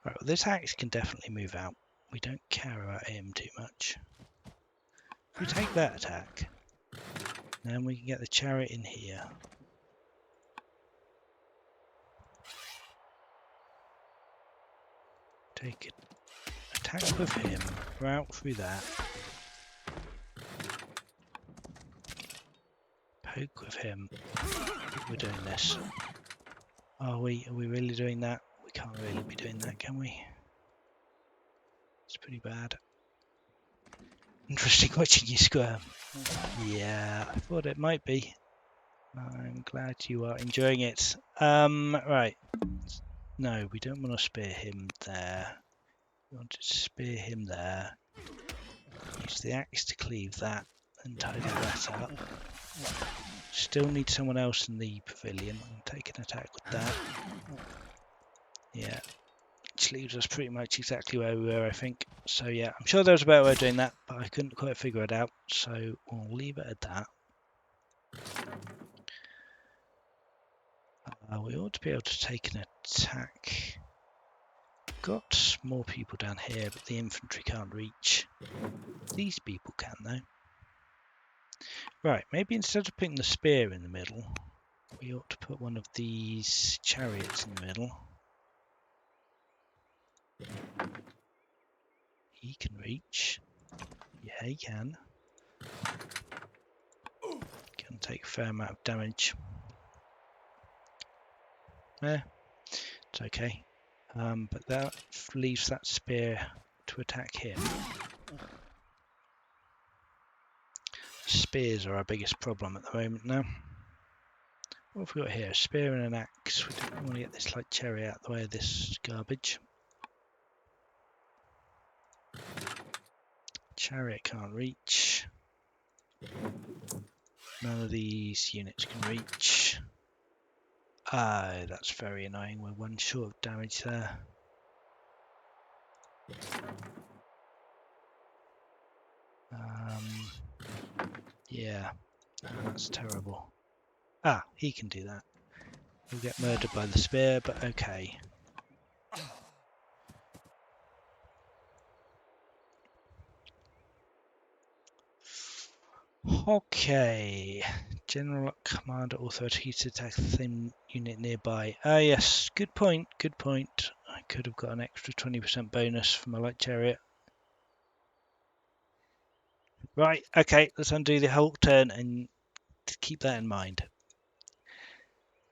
Right, well, this axe can definitely move out. We don't care about him too much. If we take that attack, then we can get the chariot in here. Take it. Attack with him, route through that. Poke with him. I think we're doing this. Are we really doing that? We can't really be doing that, can we? It's pretty bad. Interesting watching you squirm. Yeah, I thought it might be. I'm glad you are enjoying it. Right. No, we don't want to spear him there. We want to spear him there. Use the axe to cleave that and tidy that up. Still need someone else in the pavilion. I'm taking an attack with that. Yeah, which leaves us pretty much exactly where we were, I think. So yeah, I'm sure there was a better way of doing that, but I couldn't quite figure it out. So we'll leave it at that. We ought to be able to take an attack. Got more people down here, but the infantry can't reach. These people can, though. Right, maybe instead of putting the spear in the middle, we ought to put one of these chariots in the middle. He can reach. Yeah, he can. Can take a fair amount of damage. It's okay. But that leaves that spear to attack him. Spears are our biggest problem at the moment now. What have we got here? A spear and an axe. We don't want to get this light chariot out of the way of this garbage. Chariot can't reach. None of these units can reach. Ah, that's very annoying. We're one short of damage there. Yeah, that's terrible. Ah, he can do that. He'll get murdered by the spear, but okay. Okay. General Commander authorities to attack the same unit nearby. Ah, yes. Good point. Good point. I could have got an extra 20% bonus from my light chariot. Right. Okay. Let's undo the whole turn and keep that in mind.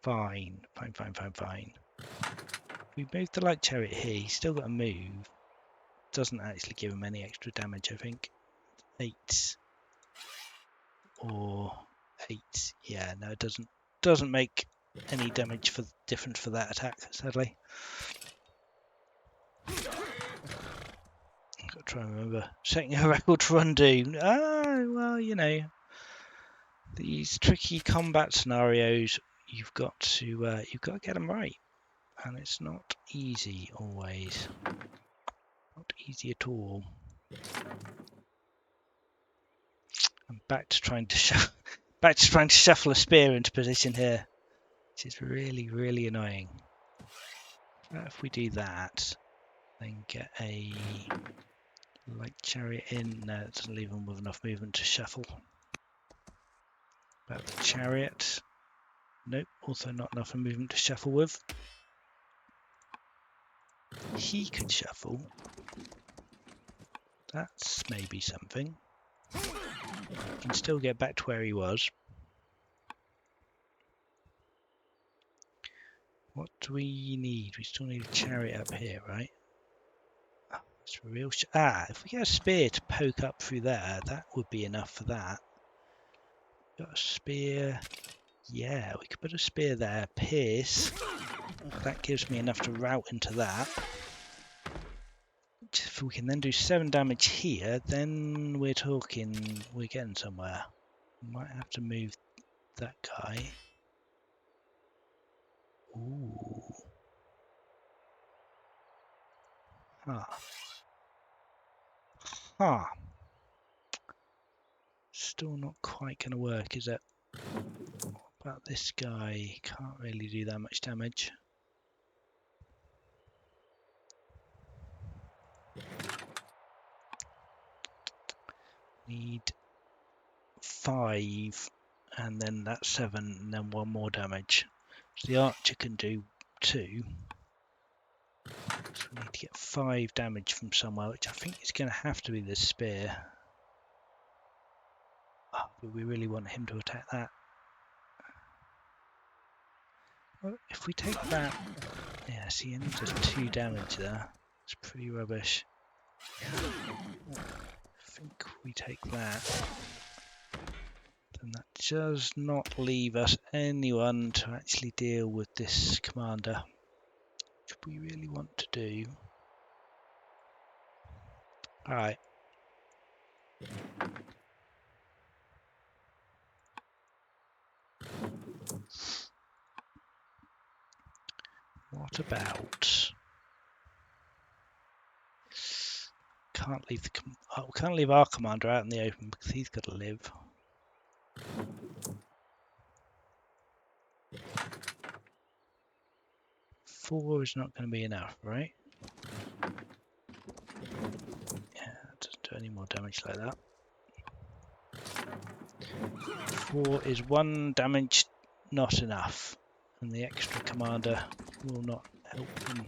Fine. Fine. Fine. Fine. Fine. We moved the light chariot here. He's still got to move. Doesn't actually give him any extra damage, I think. 8 or 8. Yeah, no, it doesn't make any damage for difference for that attack, sadly. I've got to try and remember setting a record for undo. Ah, well, you know, these tricky combat scenarios, you've got to get them right, and it's not easy always. Not easy at all. I'm back to trying to shuffle a spear into position here, which is really, really annoying. If we do that, then get a light chariot in. No, it doesn't leave them with enough movement to shuffle. About the chariot. Nope, also not enough movement to shuffle with. He could shuffle. That's maybe something. He can still get back to where he was. What do we need? We still need a chariot up here, right? It's a real if we get a spear to poke up through there, that would be enough for that. Got a spear. Yeah, we could put a spear there. Pierce. That gives me enough to route into that. If we can then do 7 damage here, then we're getting somewhere. We might have to move that guy. Ooh. Huh. Huh. Still not quite going to work, is it? What about this guy? Can't really do that much damage. Need 5, and then that's 7, and then 1 more damage. So the archer can do 2. So we need to get 5 damage from somewhere, which I think is going to have to be the spear. Oh, but we really want him to attack that. Well, if we take that, yeah, see, he only does 2 damage there. It's pretty rubbish. I think we take that, then that does not leave us anyone to actually deal with this commander, we really want to do. All right. What about? Can't leave we can't leave our commander out in the open because he's got to live. Four is not going to be enough, right? Yeah, it doesn't do any more damage like that. 4 is 1 damage not enough, and the extra commander will not help him.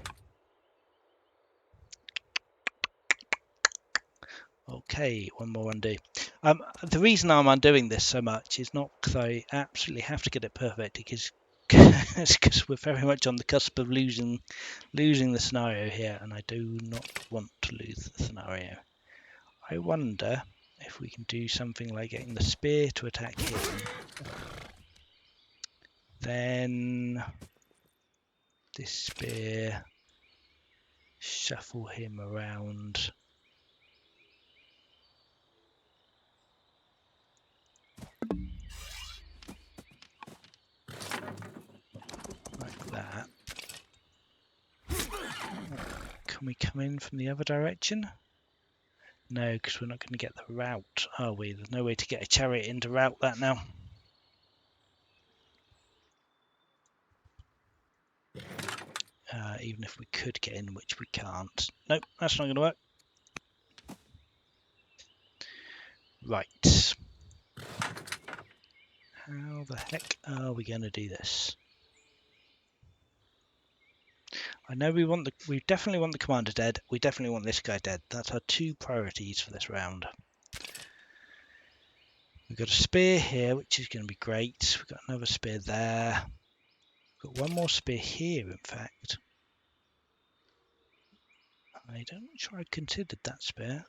Okay, one more undo. The reason I'm undoing this so much is not because I absolutely have to get it perfect, because it's because we're very much on the cusp of losing the scenario here, and I do not want to lose the scenario. I wonder if we can do something like getting the spear to attack him, then this spear, shuffle him around. Like that. Can we come in from the other direction? No, because we're not going to get the route, are we? There's no way to get a chariot in to route that now. Even if we could get in, which we can't. Nope, that's not going to work. Right. How the heck are we going to do this? I know we definitely want the commander dead. We definitely want this guy dead. That's our 2 priorities for this round. We've got a spear here, which is going to be great. We've got another spear there. We've got one more spear here, in fact. I'm not sure I considered that spear.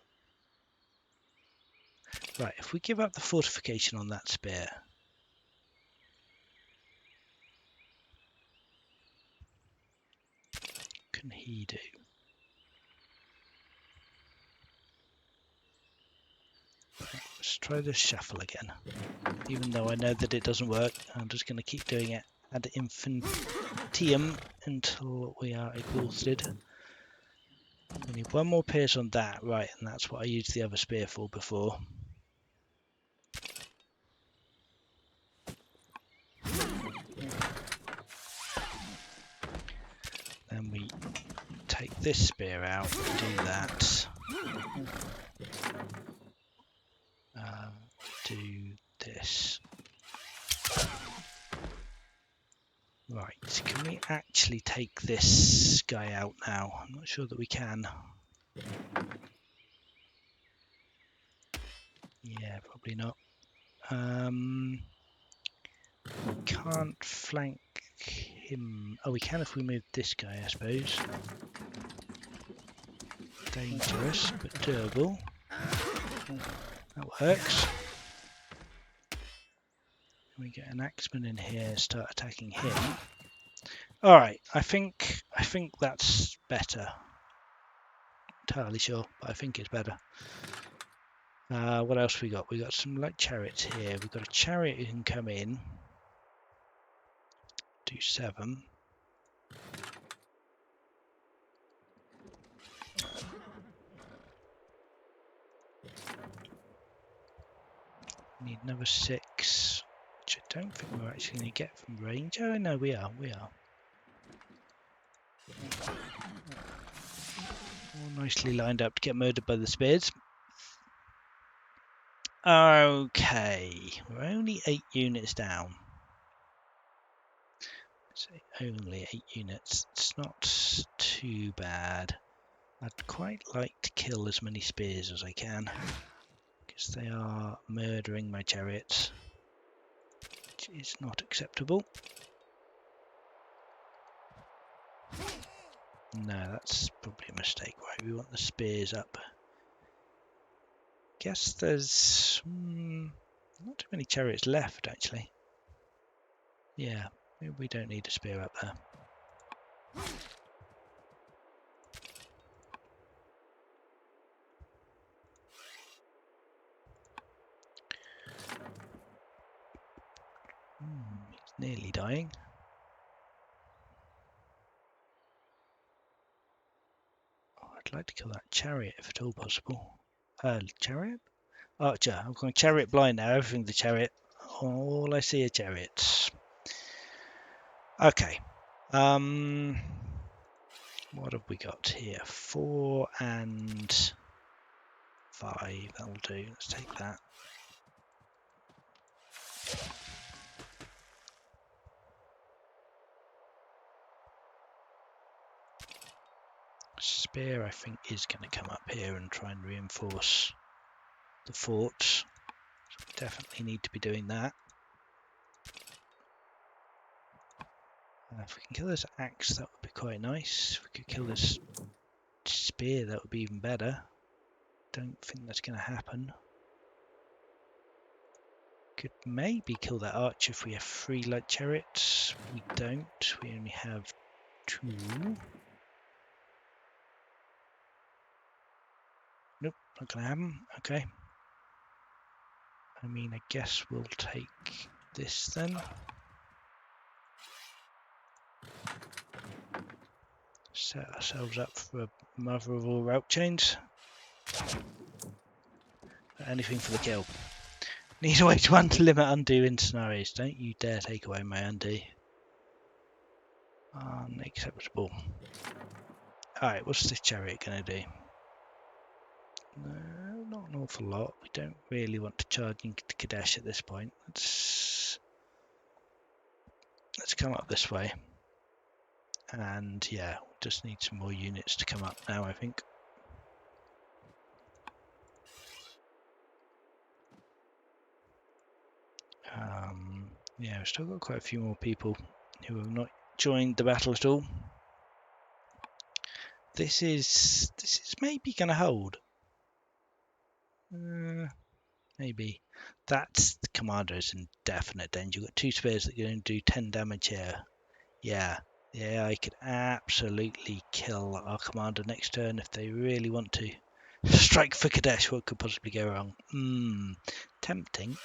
Right, if we give up the fortification on that spear, what can he do? Right, let's try the shuffle again. Even though I know that it doesn't work, I'm just going to keep doing it ad infinitum until we are exhausted. We need one more pierce on that, right, and that's what I used the other spear for before. Then we take this spear out, do that. Do this. Right, can we actually take this guy out now? I'm not sure that we can. Yeah, probably not. We can't flank him. Oh, we can if we move this guy, I suppose. Dangerous, but doable. That works. We get an axeman in here, start attacking him. All right, I think that's better. Entirely sure, but I think it's better. What else we got? We got some light chariots here. We've got a chariot who can come in. Do 7. Need another 6, which I don't think we're actually going to get from range. Oh no, we are. All nicely lined up to get murdered by the spears. Okay, we're only 8 units down. Say only 8 units. It's not too bad. I'd quite like to kill as many spears as I can, because they are murdering my chariots, which is not acceptable. No, that's probably a mistake. Right, we want the spears up. Guess there's not too many chariots left, actually. Yeah, maybe we don't need a spear up there. Nearly dying. Oh, I'd like to kill that chariot if at all possible. Chariot? Archer. I'm going chariot blind now. Everything's the chariot. All I see are chariots. Okay. What have we got here? 4 and 5. That'll do. Let's take that. Spear, I think, is going to come up here and try and reinforce the forts. So we definitely need to be doing that. If we can kill this axe, that would be quite nice. If we could kill this spear, that would be even better. Don't think that's going to happen. Could maybe kill that archer if we have 3 light chariots. We don't. We only have 2. Nope, not going to happen. Okay. I mean, I guess we'll take this then. Set ourselves up for a mother of all route chains. Anything for the kill. Need a way to limit undo in scenarios. Don't you dare take away my undo. Unacceptable. Alright, what's this chariot going to do? No, not an awful lot. We don't really want to charge into Qadesh at this point. Let's come up this way. And yeah, we just need some more units to come up now, I think. Yeah, we've still got quite a few more people who have not joined the battle at all. This is maybe going to hold. Maybe. That's the commander is in definite danger. You've got 2 spears that are going to do 10 damage here. Yeah, I could absolutely kill our commander next turn if they really want to. Strike for Qadesh, what could possibly go wrong? Tempting.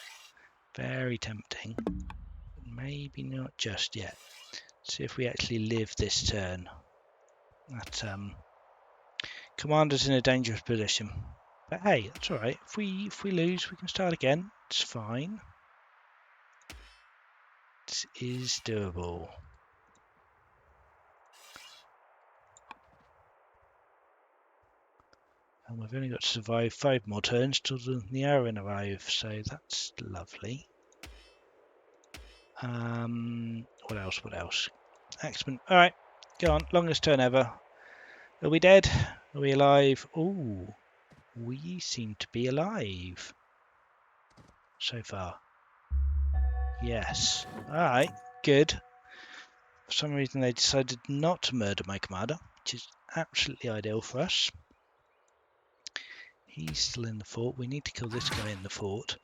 Very tempting. Maybe not just yet. See if we actually live this turn. That commander's in a dangerous position. But hey, that's alright. If we lose, we can start again. It's fine. This is doable. And we've only got to survive 5 more turns till the Niaran arrive, so that's lovely. What else? Axeman. Alright, go on. Longest turn ever. Are we dead? Are we alive? Ooh, we seem to be alive so far. Yes. Alright, good. For some reason they decided not to murder my commander, which is absolutely ideal for us. He's still in the fort. We need to kill this guy in the fort.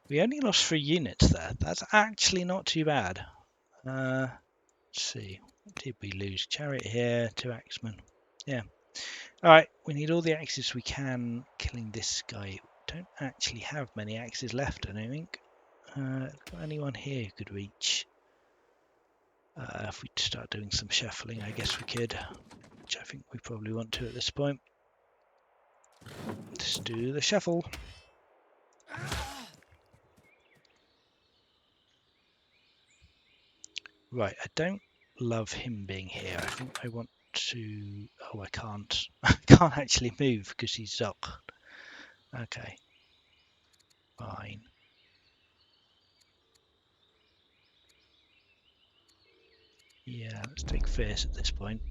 We only lost 3 units there. That's actually not too bad. Let's see. What did we lose? Chariot here, 2 axemen. Yeah. Alright, we need all the axes we can killing this guy. We don't actually have many axes left, I don't think. Got anyone here who could reach? If we start doing some shuffling, I guess we could. Which I think we probably want to at this point. Let's do the shuffle. Right, I don't love him being here. I think I want to... Oh, I can't. I can't actually move because he's Zoc. Okay. Fine. Yeah, let's take Fierce at this point.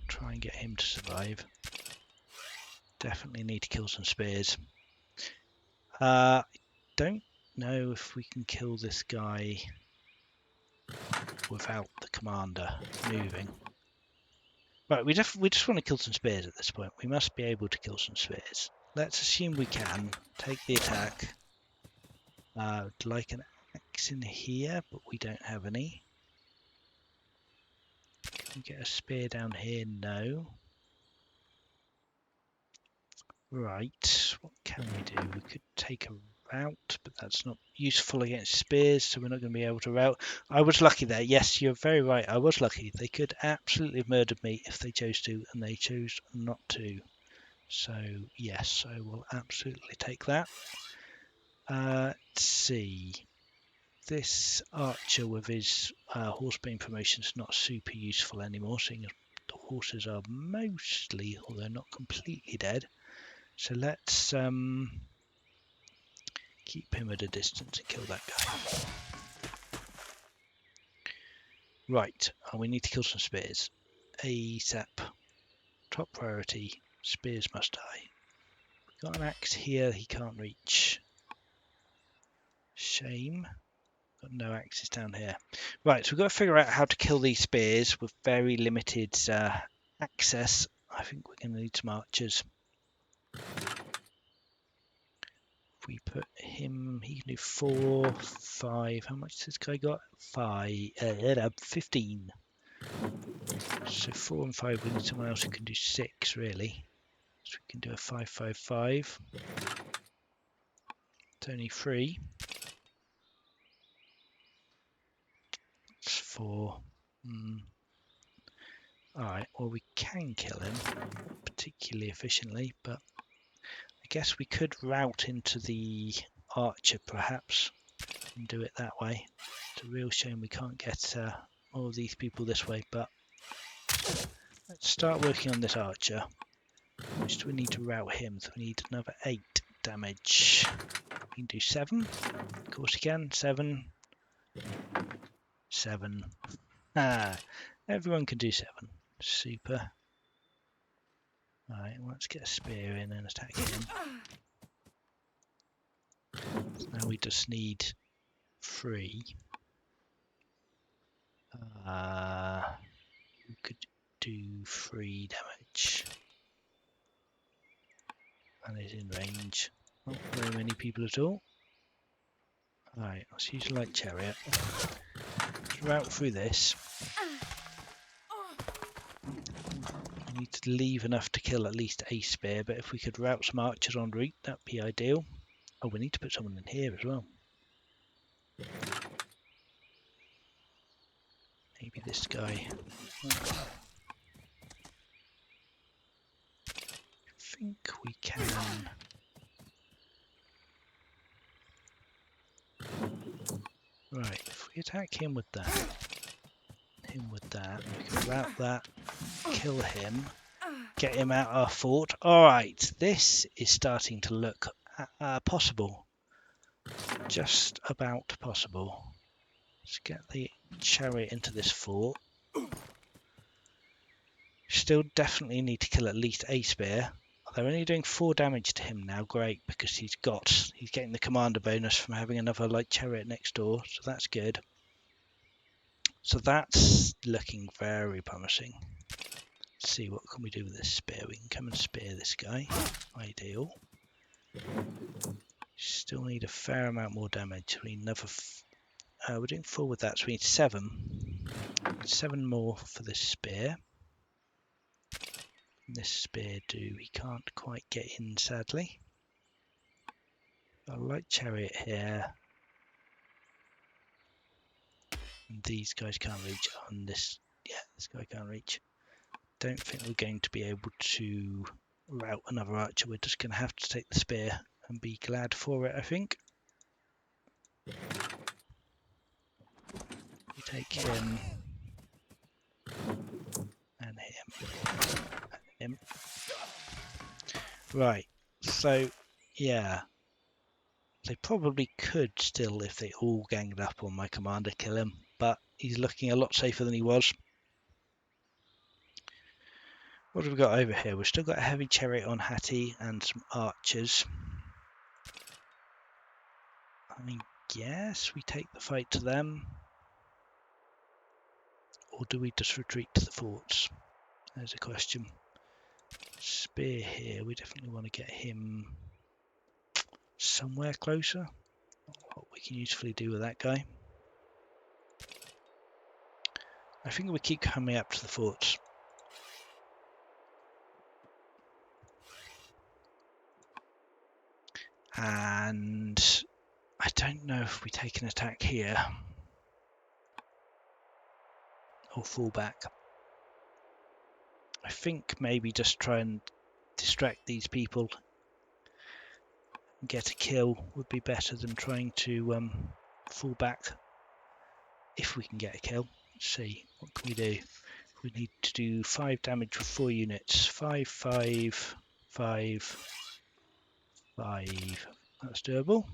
Try and get him to survive. Definitely need to kill some spears. I don't know if we can kill this guy without the commander moving. Right, we just want to kill some spears at this point. We must be able to kill some spears. Let's assume we can. Take the attack. I'd like an axe in here, but we don't have any. Can we get a spear down here? No. Right, what can we do? We could take a rout, but that's not useful against spears, so we're not going to be able to rout. I was lucky there. Yes, you're very right. I was lucky. They could absolutely have murdered me if they chose to, and they chose not to. So, yes, I will absolutely take that. Let's see. This archer with his horse beam promotion is not super useful anymore, seeing as the horses are mostly, although not completely dead. So let's keep him at a distance and kill that guy. Right, we need to kill some spears. ASAP. Top priority. Spears must die. We've got an axe here he can't reach. Shame. Got no axes down here. Right, so we've got to figure out how to kill these spears with very limited access. I think we're going to need some archers. If we put him, he can do 4, 5. How much has this guy got? 15. So 4 and 5, we need someone else who can do 6, really. So we can do a 5, 5, 5. It's only 3. It's 4. Alright, well we can kill him particularly efficiently, but I guess we could route into the archer perhaps and do it that way. It's a real shame we can't get all of these people this way, but let's start working on this archer. How much do we need to route him? So we need another 8 damage. We can do 7. Of course you can. 7. 7. Everyone can do 7. Super. Alright, let's get a spear in and attack him. So now we just need 3. We could do 3 damage. And is in range. Not very many people at all. Alright, let's use a light chariot. Let's route through this. We need to leave enough to kill at least a spear, but if we could route some archers en route, that'd be ideal. Oh, we need to put someone in here as well. Maybe this guy. I think we can. Right, if we attack him with that, we can route that, kill him, get him out our fort. Alright, this is starting to look possible. Just about possible. Let's get the chariot into this fort. Still definitely need to kill at least a spear. They're only doing 4 damage to him now. Great, because he's getting the commander bonus from having another light chariot next door, so that's good. So that's looking very promising. Let's see, what can we do with this spear? We can come and spear this guy. Ideal. Still need a fair amount more damage. We need another. We're doing 4 with that, so we need 7. 7 more for this spear. This spear do. He can't quite get in, sadly. Got a light chariot here. And these guys can't reach on this. Yeah, this guy can't reach. Don't think we're going to be able to route another archer. We're just going to have to take the spear and be glad for it, I think. We take him and him and him. Right, so yeah, they probably could still, if they all ganged up on my commander, kill him, but he's looking a lot safer than he was. What have we got over here? We've still got a heavy chariot on Hattie and some archers. I guess we take the fight to them. Or do we just retreat to the forts? There's a question. Spear here, we definitely want to get him somewhere closer. What we can usefully do with that guy. I think we keep coming up to the forts. And I don't know if we take an attack here or fall back. I think maybe just try and distract these people and get a kill would be better than trying to fall back if we can get a kill. Let's see, what can we do? We need to do 5 damage with 4 units. 5, 5, 5, 5. That's doable.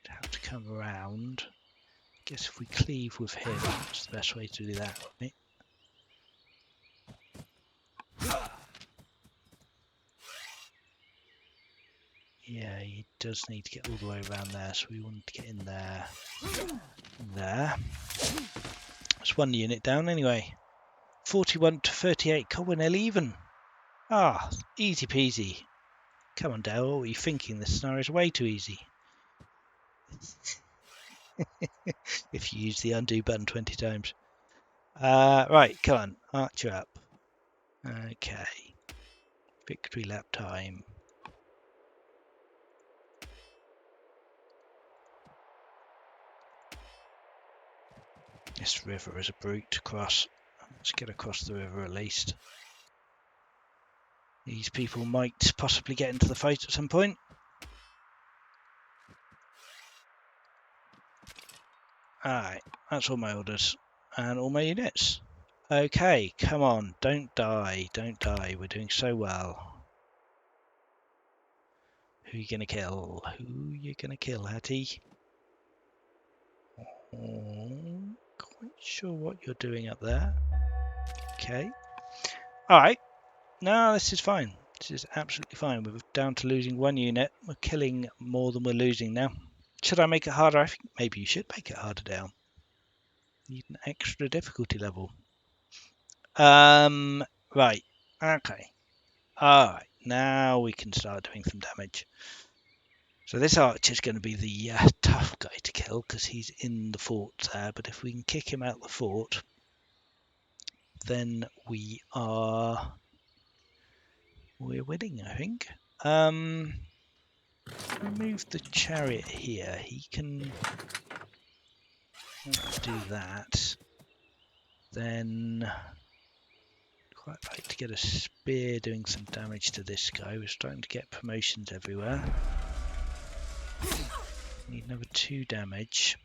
Have to come around. Guess if we cleave with him, that's the best way to do that, right? Yeah, he does need to get all the way around there, so we want to get in there. There. That's 1 unit down anyway. 41 to 38. God, we're nearly even. Ah, easy peasy. Come on, Dale, what were you thinking? This scenario is way too easy. If you use the undo button 20 times. Right, come on, archer up. Okay. Victory lap time. This river is a brute to cross. Let's get across the river at least. These people might possibly get into the fight at some point. Alright, that's all my orders. And all my units. Okay, come on, don't die, don't die. We're doing so well. Who are you going to kill? Who are you going to kill, Hattie? Quite sure what you're doing up there. Okay. Alright. No, this is fine. This is absolutely fine. We're down to losing 1 unit. We're killing more than we're losing now. Should I make it harder? I think maybe you should make it harder down. Need an extra difficulty level. Right. Okay. Alright. Now we can start doing some damage. So this archer is going to be the tough guy to kill because he's in the fort there. But if we can kick him out the fort, then we're winning, I think. Remove the chariot here. He can do that. Then quite like to get a spear doing some damage to this guy. We're starting to get promotions everywhere. Need another 2 damage.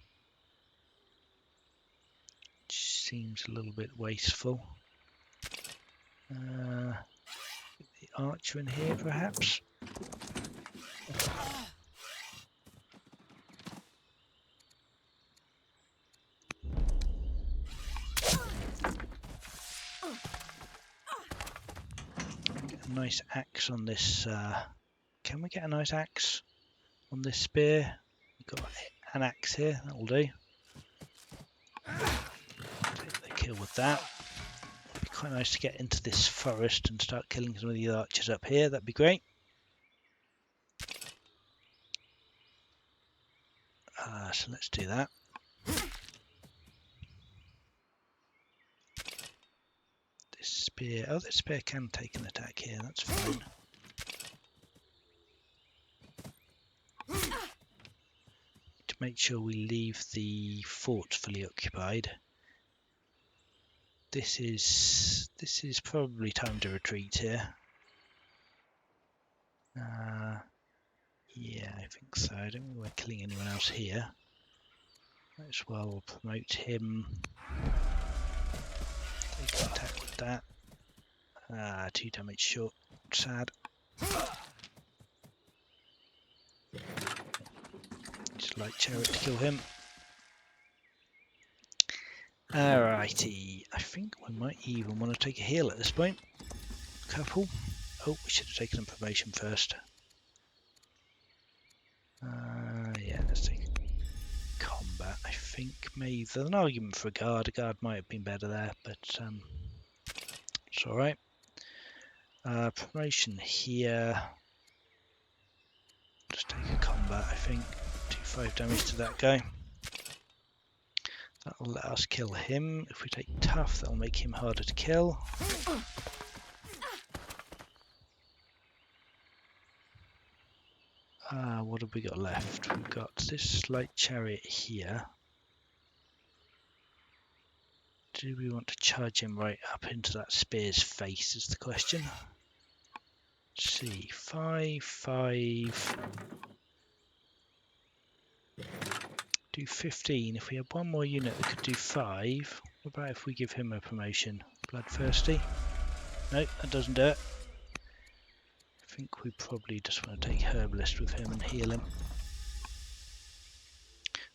Which seems a little bit wasteful. The archer in here, perhaps. Get a nice axe on this. Can we get a nice axe on this spear? We've got an axe here. That'll do. Take the kill with that. It'd be quite nice to get into this forest and start killing some of the archers up here. That'd be great. So let's do that. This spear. Oh, this spear can take an attack here. That's fine. To make sure we leave the fort fully occupied. This is probably time to retreat here. Yeah, I think so. I don't think we're killing anyone else here. Might as well promote him. Take an attack with that. 2 damage short. Sad. Just like chariot to kill him. Alrighty. I think we might even want to take a heal at this point. Couple. Oh, we should have taken a promotion first. Yeah, let's take combat. I think maybe there's an argument for a guard. A guard might have been better there, but it's alright. Promotion here. Just take a combat, I think. Do 5 damage to that guy. That'll let us kill him. If we take tough, that'll make him harder to kill. What have we got left? We've got this light chariot here. Do we want to charge him right up into that spear's face is the question. Let's see, 5, 5, do 15. If we had one more unit that could do 5, what about if we give him a promotion? Bloodthirsty? Nope, that doesn't do it. I think we probably just want to take Herbalist with him and heal him.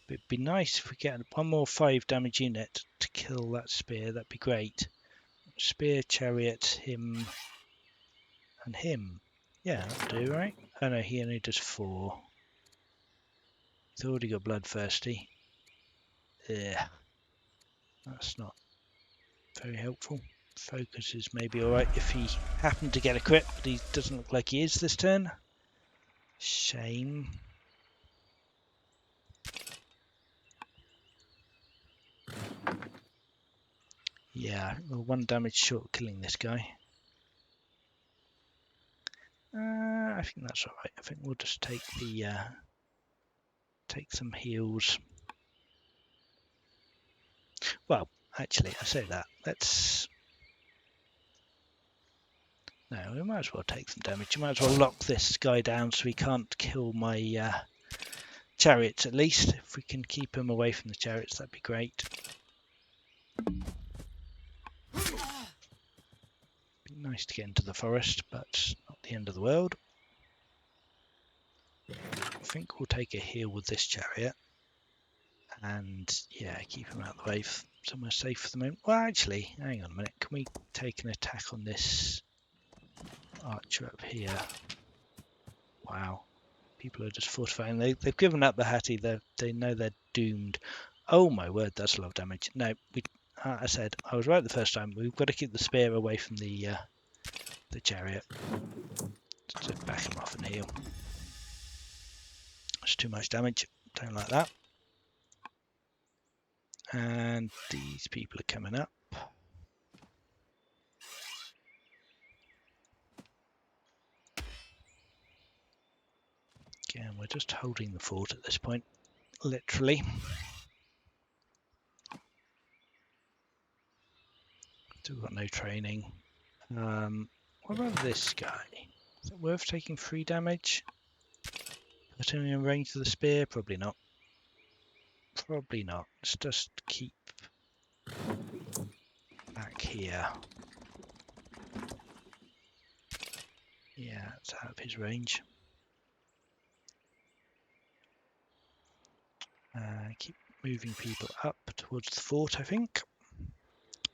But it'd be nice if we get one more 5 damage unit to kill that spear, that'd be great. Spear, chariot, him, and him. Yeah, that'll do, right? Oh no, he only does 4. He's already got Bloodthirsty. Yeah, that's not very helpful. Focus is maybe alright if he happened to get a crit, but he doesn't look like he is this turn. Shame. Yeah, we're 1 damage short of killing this guy. I think that's alright. I think we'll just take the take some heals. Well, actually, I say that. No, we might as well take some damage. We might as well lock this guy down so he can't kill my chariots at least. If we can keep him away from the chariots, that'd be great. Be nice to get into the forest, but not the end of the world. I think we'll take a heal with this chariot. And yeah, keep him out of the way, somewhere safe for the moment. Well, actually, hang on a minute. Can we take an attack on this archer up here? Wow. People are just fortifying. They've given up the Hattie. They know they're doomed. Oh my word, that's a lot of damage. No, I said I was right the first time. We've got to keep the spear away from the chariot. Just back him off and heal. That's too much damage. Don't like that. And these people are coming up. Again, we're just holding the fort at this point, literally. Still got no training. What about this guy? Is it worth taking 3 damage? Putting him in range of the spear? Probably not. Probably not. Let's just keep back here. Yeah, it's out of his range. Keep moving people up towards the fort, I think.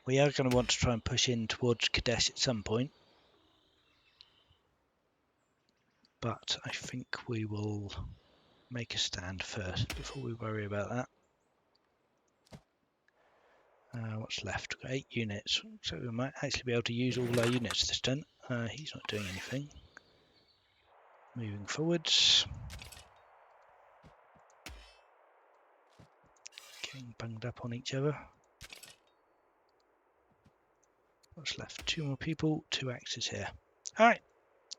We are going to want to try and push in towards Qadesh at some point. But I think we will make a stand first before we worry about that. What's left? We've got 8 units, so we might actually be able to use all our units this turn. He's not doing anything. Moving forwards. Getting bunged up on each other. What's left? 2 more people, 2 axes here. Alright,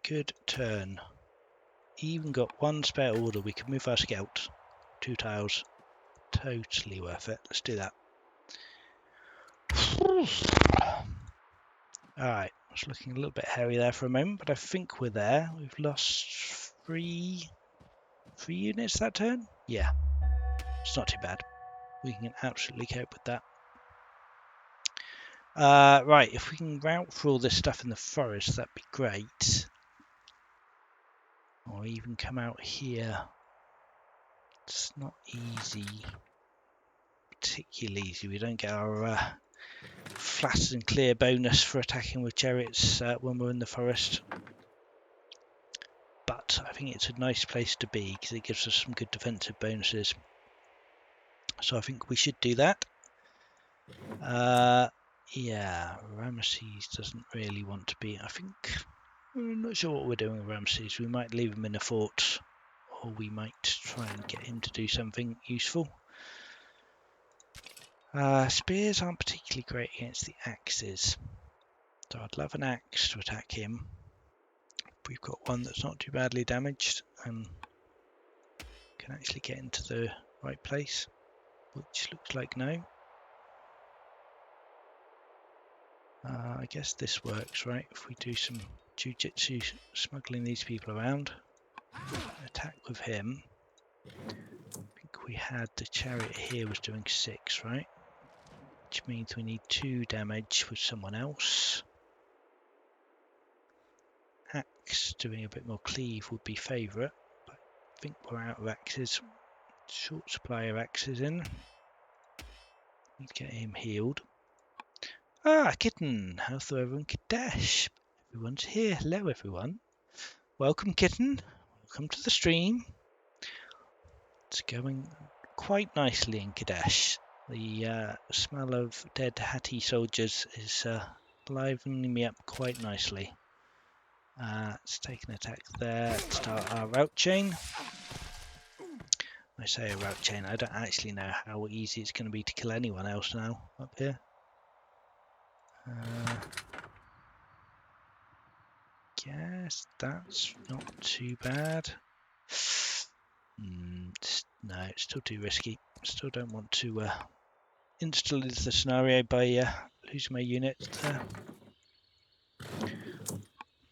good turn. Even got 1 spare order. We can move our scout. 2 tiles. Totally worth it. Let's do that. Alright, it's looking a little bit hairy there for a moment, but I think we're there. We've lost 3 units that turn? Yeah, it's not too bad. We can absolutely cope with that. Right, if we can route through all this stuff in the forest, that'd be great. Or even come out here. It's not easy. Particularly easy. We don't get our flat and clear bonus for attacking with chariots when we're in the forest. But I think it's a nice place to be because it gives us some good defensive bonuses. So I think we should do that. Yeah, Ramesses doesn't really want to be. I think I'm not sure what we're doing with Ramesses. We might leave him in a fort, or we might try and get him to do something useful. Spears aren't particularly great against the axes, so I'd love an axe to attack him. We've got one that's not too badly damaged, and can actually get into the right place, which looks like no. I guess this works, right? If we do some jujitsu smuggling these people around, attack with him. I think we had the chariot here was doing 6, right? Which means we need 2 damage with someone else. Axe doing a bit more cleave would be favourite, but I think we're out of axes. Short supply of axes in. Need to get him healed. Ah, Kitten! How's the weather in Qadesh? Everyone's here. Hello, everyone. Welcome, Kitten. Welcome to the stream. It's going quite nicely in Qadesh. The smell of dead Hatti soldiers is livening me up quite nicely. Let's take an attack there. Start our route chain. I say a route chain. I don't actually know how easy it's going to be to kill anyone else now up here. Guess that's not too bad. No, it's still too risky. Still don't want to install the scenario by losing my unit there.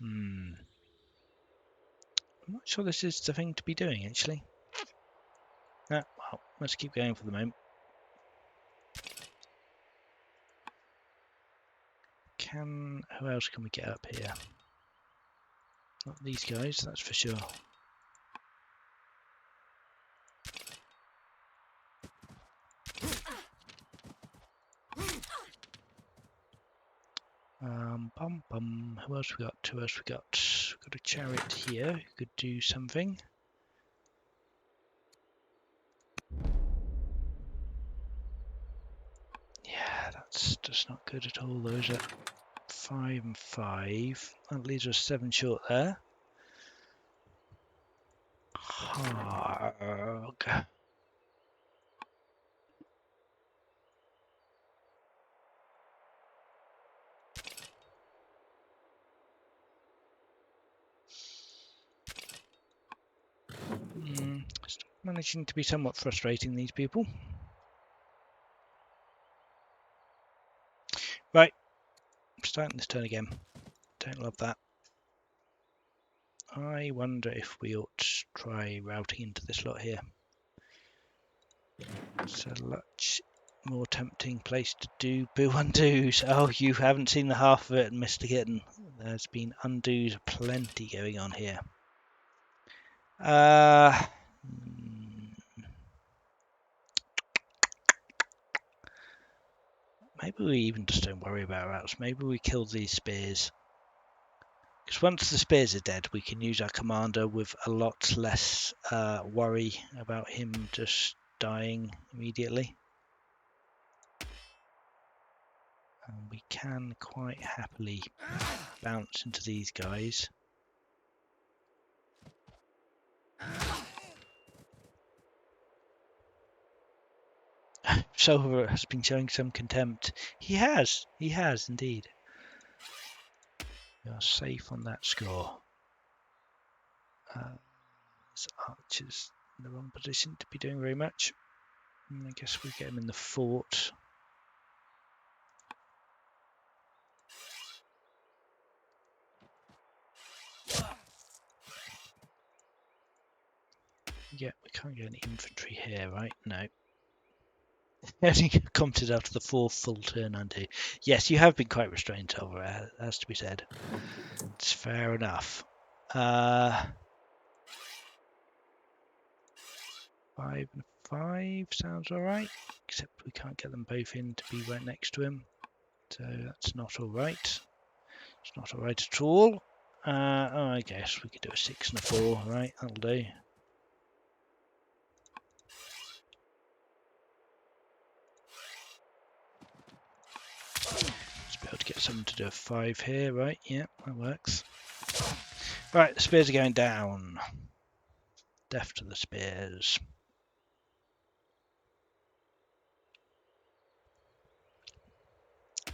I'm not sure this is the thing to be doing, actually. Well, let's keep going for the moment. Who else can we get up here? Not these guys, that's for sure. Who else we got? Who else we got? We've got a chariot here who could do something. Yeah, that's just not good at all. Those are 5 and 5. That leaves us 7 short there. Hog. Managing to be somewhat frustrating, these people. Right, starting this turn again. Don't love that. I wonder if we ought to try routing into this lot here. It's a much more tempting place to do boo undos. Oh, you haven't seen the half of it, Mr. Kitten. There's been undos plenty going on here. Maybe we even just don't worry about routes. Maybe we kill these spears. Because once the spears are dead, we can use our commander with a lot less worry about him just dying immediately. And we can quite happily bounce into these guys. Silver has been showing some contempt. He has indeed. We are safe on that score. This archer's in the wrong position to be doing very much. I guess we get him in the fort. Yeah, we can't get any infantry here, right? No. Only commented after the 4th full turn undo. Yes, you have been quite restrained, Silver, has to be said. It's fair enough. 5 and 5 sounds alright, except we can't get them both in to be right next to him. So that's not alright. It's not alright at all. I guess we could do a 6 and a 4, right? That'll do. Let's be able to get someone to do a 5 here, right? Yeah, that works. Right, the spears are going down. Death to the spears.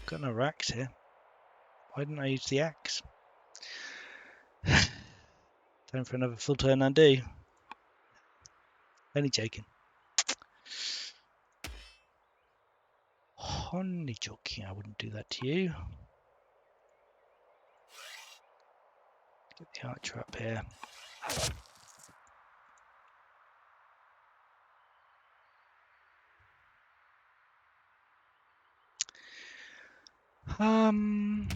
Got no axe here. Why didn't I use the axe? Time for another full turn undo. Only joking. Only joking. I wouldn't do that to you. Get the archer up here. Hum.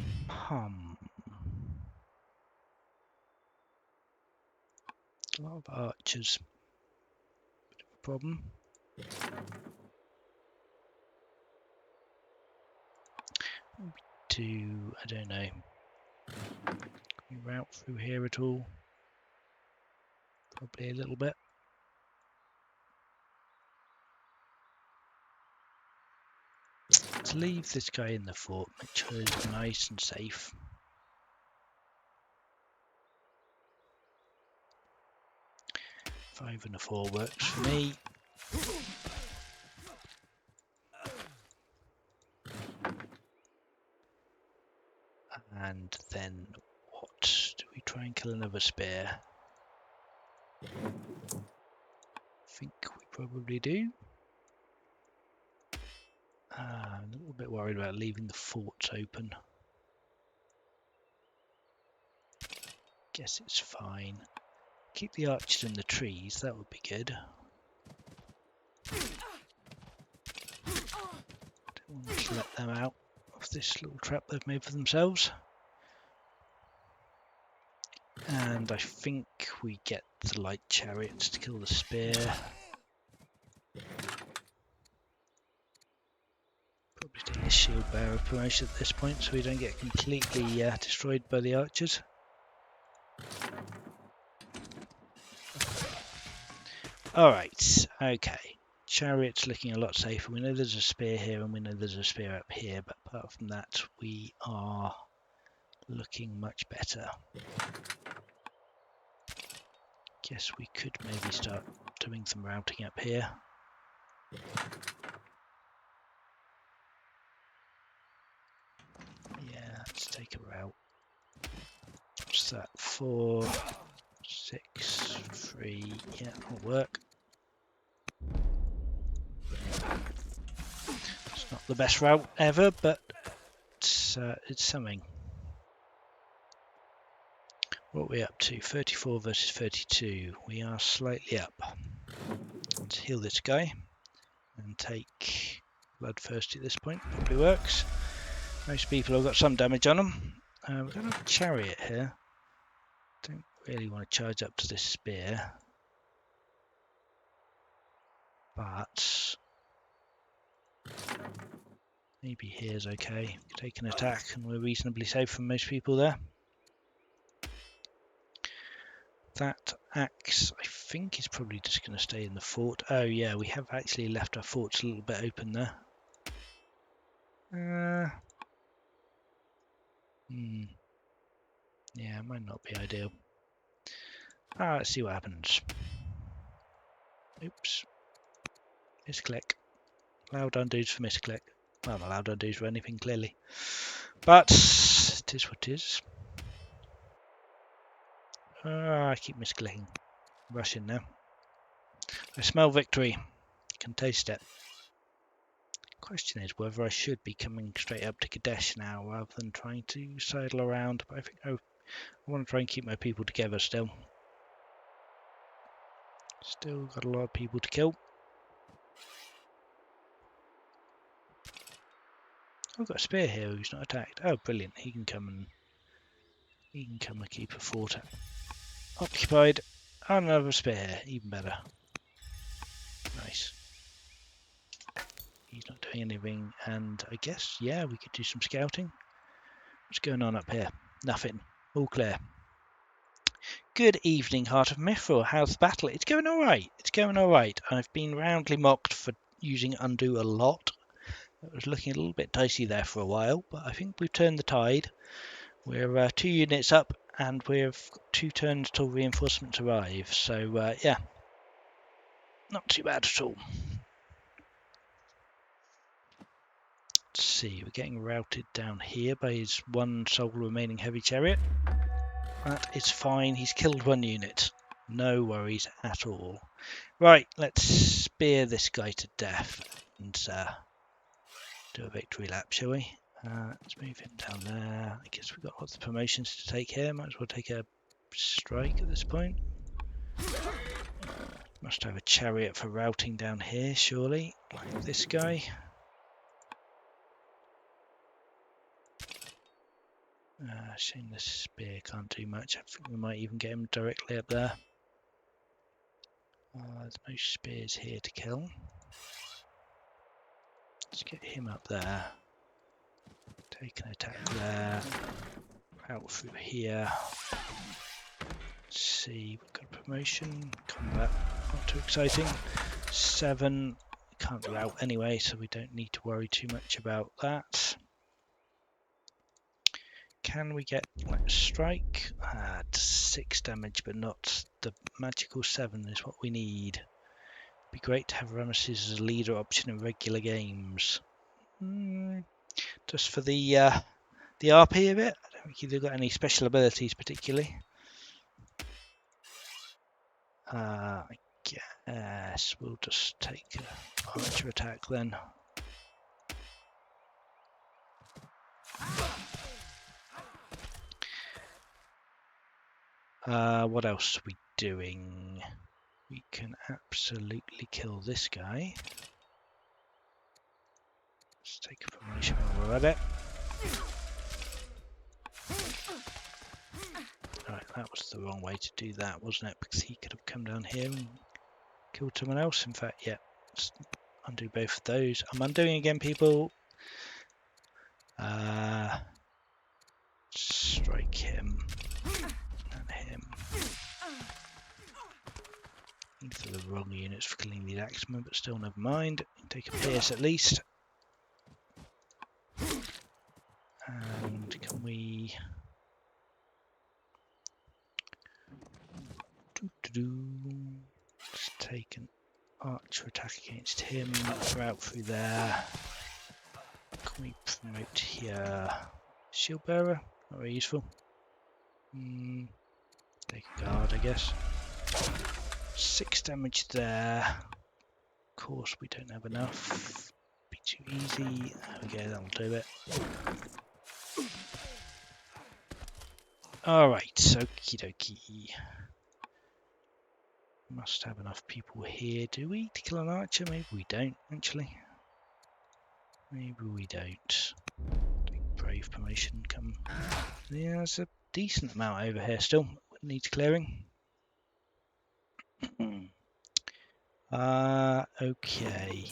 A lot of archers. Bit of a problem. I don't know. Can we route through here at all? Probably a little bit. Let's leave this guy in the fort, make sure he's nice and safe. Five and a 4 works for me. And then what? Do we try and kill another spear? I think we probably do. I'm a little bit worried about leaving the forts open. Guess it's fine. Keep the archers in the trees, that would be good. Don't want to let them out of this little trap they've made for themselves. And I think we get the light chariots to kill the spear. Probably take a shield bearer promotion at this point so we don't get completely destroyed by the archers. Alright, okay. Chariot's looking a lot safer. We know there's a spear here and we know there's a spear up here, but apart from that, we are looking much better. Guess we could maybe start doing some routing up here. Yeah, let's take a route. What's that? 4, 6, 3. Yeah, that'll work. It's not the best route ever, but it's something. What are we up to? 34 versus 32. We are slightly up. Let's heal this guy and take bloodthirsty at this point. Probably works. Most people have got some damage on them. We've got a chariot here. Don't really want to charge up to this spear. But maybe here's okay. Take an attack and we're reasonably safe from most people there. That axe, I think, is probably just going to stay in the fort. Oh yeah, we have actually left our forts a little bit open there. Yeah, it might not be ideal. Let's see what happens. Oops. Misclick. Loud undos for misclick. Well, I'm allowed undos for anything, clearly. But it is what it is. I keep misclicking. Rushing now. I smell victory. Can taste it. Question is whether I should be coming straight up to Qadesh now rather than trying to sidle around. But I think I want to try and keep my people together still. Still got a lot of people to kill. I've got a spear here who's not attacked. Oh, brilliant! He can come and keep a fort occupied. Another spear, even better. Nice. He's not doing anything, and I guess yeah, we could do some scouting. What's going on up here? Nothing. All clear. Good evening, Heart of Mithril. How's the battle? It's going all right. It's going all right. I've been roundly mocked for using undo a lot. It was looking a little bit dicey there for a while, but I think we've turned the tide. We're 2 units up, and we've got 2 turns till reinforcements arrive. So yeah, not too bad at all. Let's see, we're getting routed down here by his 1 sole remaining heavy chariot. That is fine. He's killed 1 unit. No worries at all. Right, let's spear this guy to death and do a victory lap, shall we? Let's move him down there. I guess we've got lots of promotions to take here. Might as well take a strike at this point. Must have a chariot for routing down here, surely. Like this guy. Shame this spear can't do much. I think we might even get him directly up there. There's no spears here to kill. Let's get him up there. Take an attack there. Out through here. Let's see, we've got a promotion. Combat, not too exciting. 7. Can't route anyway, so we don't need to worry too much about that. Can we get like strike? 6 damage, but not the magical 7 is what we need. Be great to have Ramesses as a leader option in regular games. Just for the RP of it. I don't think you've got any special abilities particularly. I guess we'll just take an archer attack then. What else are we doing? We can absolutely kill this guy. Let's take a promotion while we're at it. Right, that was the wrong way to do that, wasn't it? Because he could have come down here and killed someone else. In fact, yeah, let's undo both of those. I'm undoing again, people. Strike him and him. These are the wrong units for killing the axemen, but still never mind. Take a pierce at least. And can we... Let's take an archer attack against him. Route through there. Can we promote here? Shield bearer? Not very useful. Take a guard, I guess. 6 damage there. Of course, we don't have enough. Be too easy. There we go, that'll do it. Alright, okie dokie. Must have enough people here, do we, to kill an archer? Maybe we don't, actually. Maybe we don't. Brave promotion come. Yeah, there's a decent amount over here still. Needs clearing. Okay.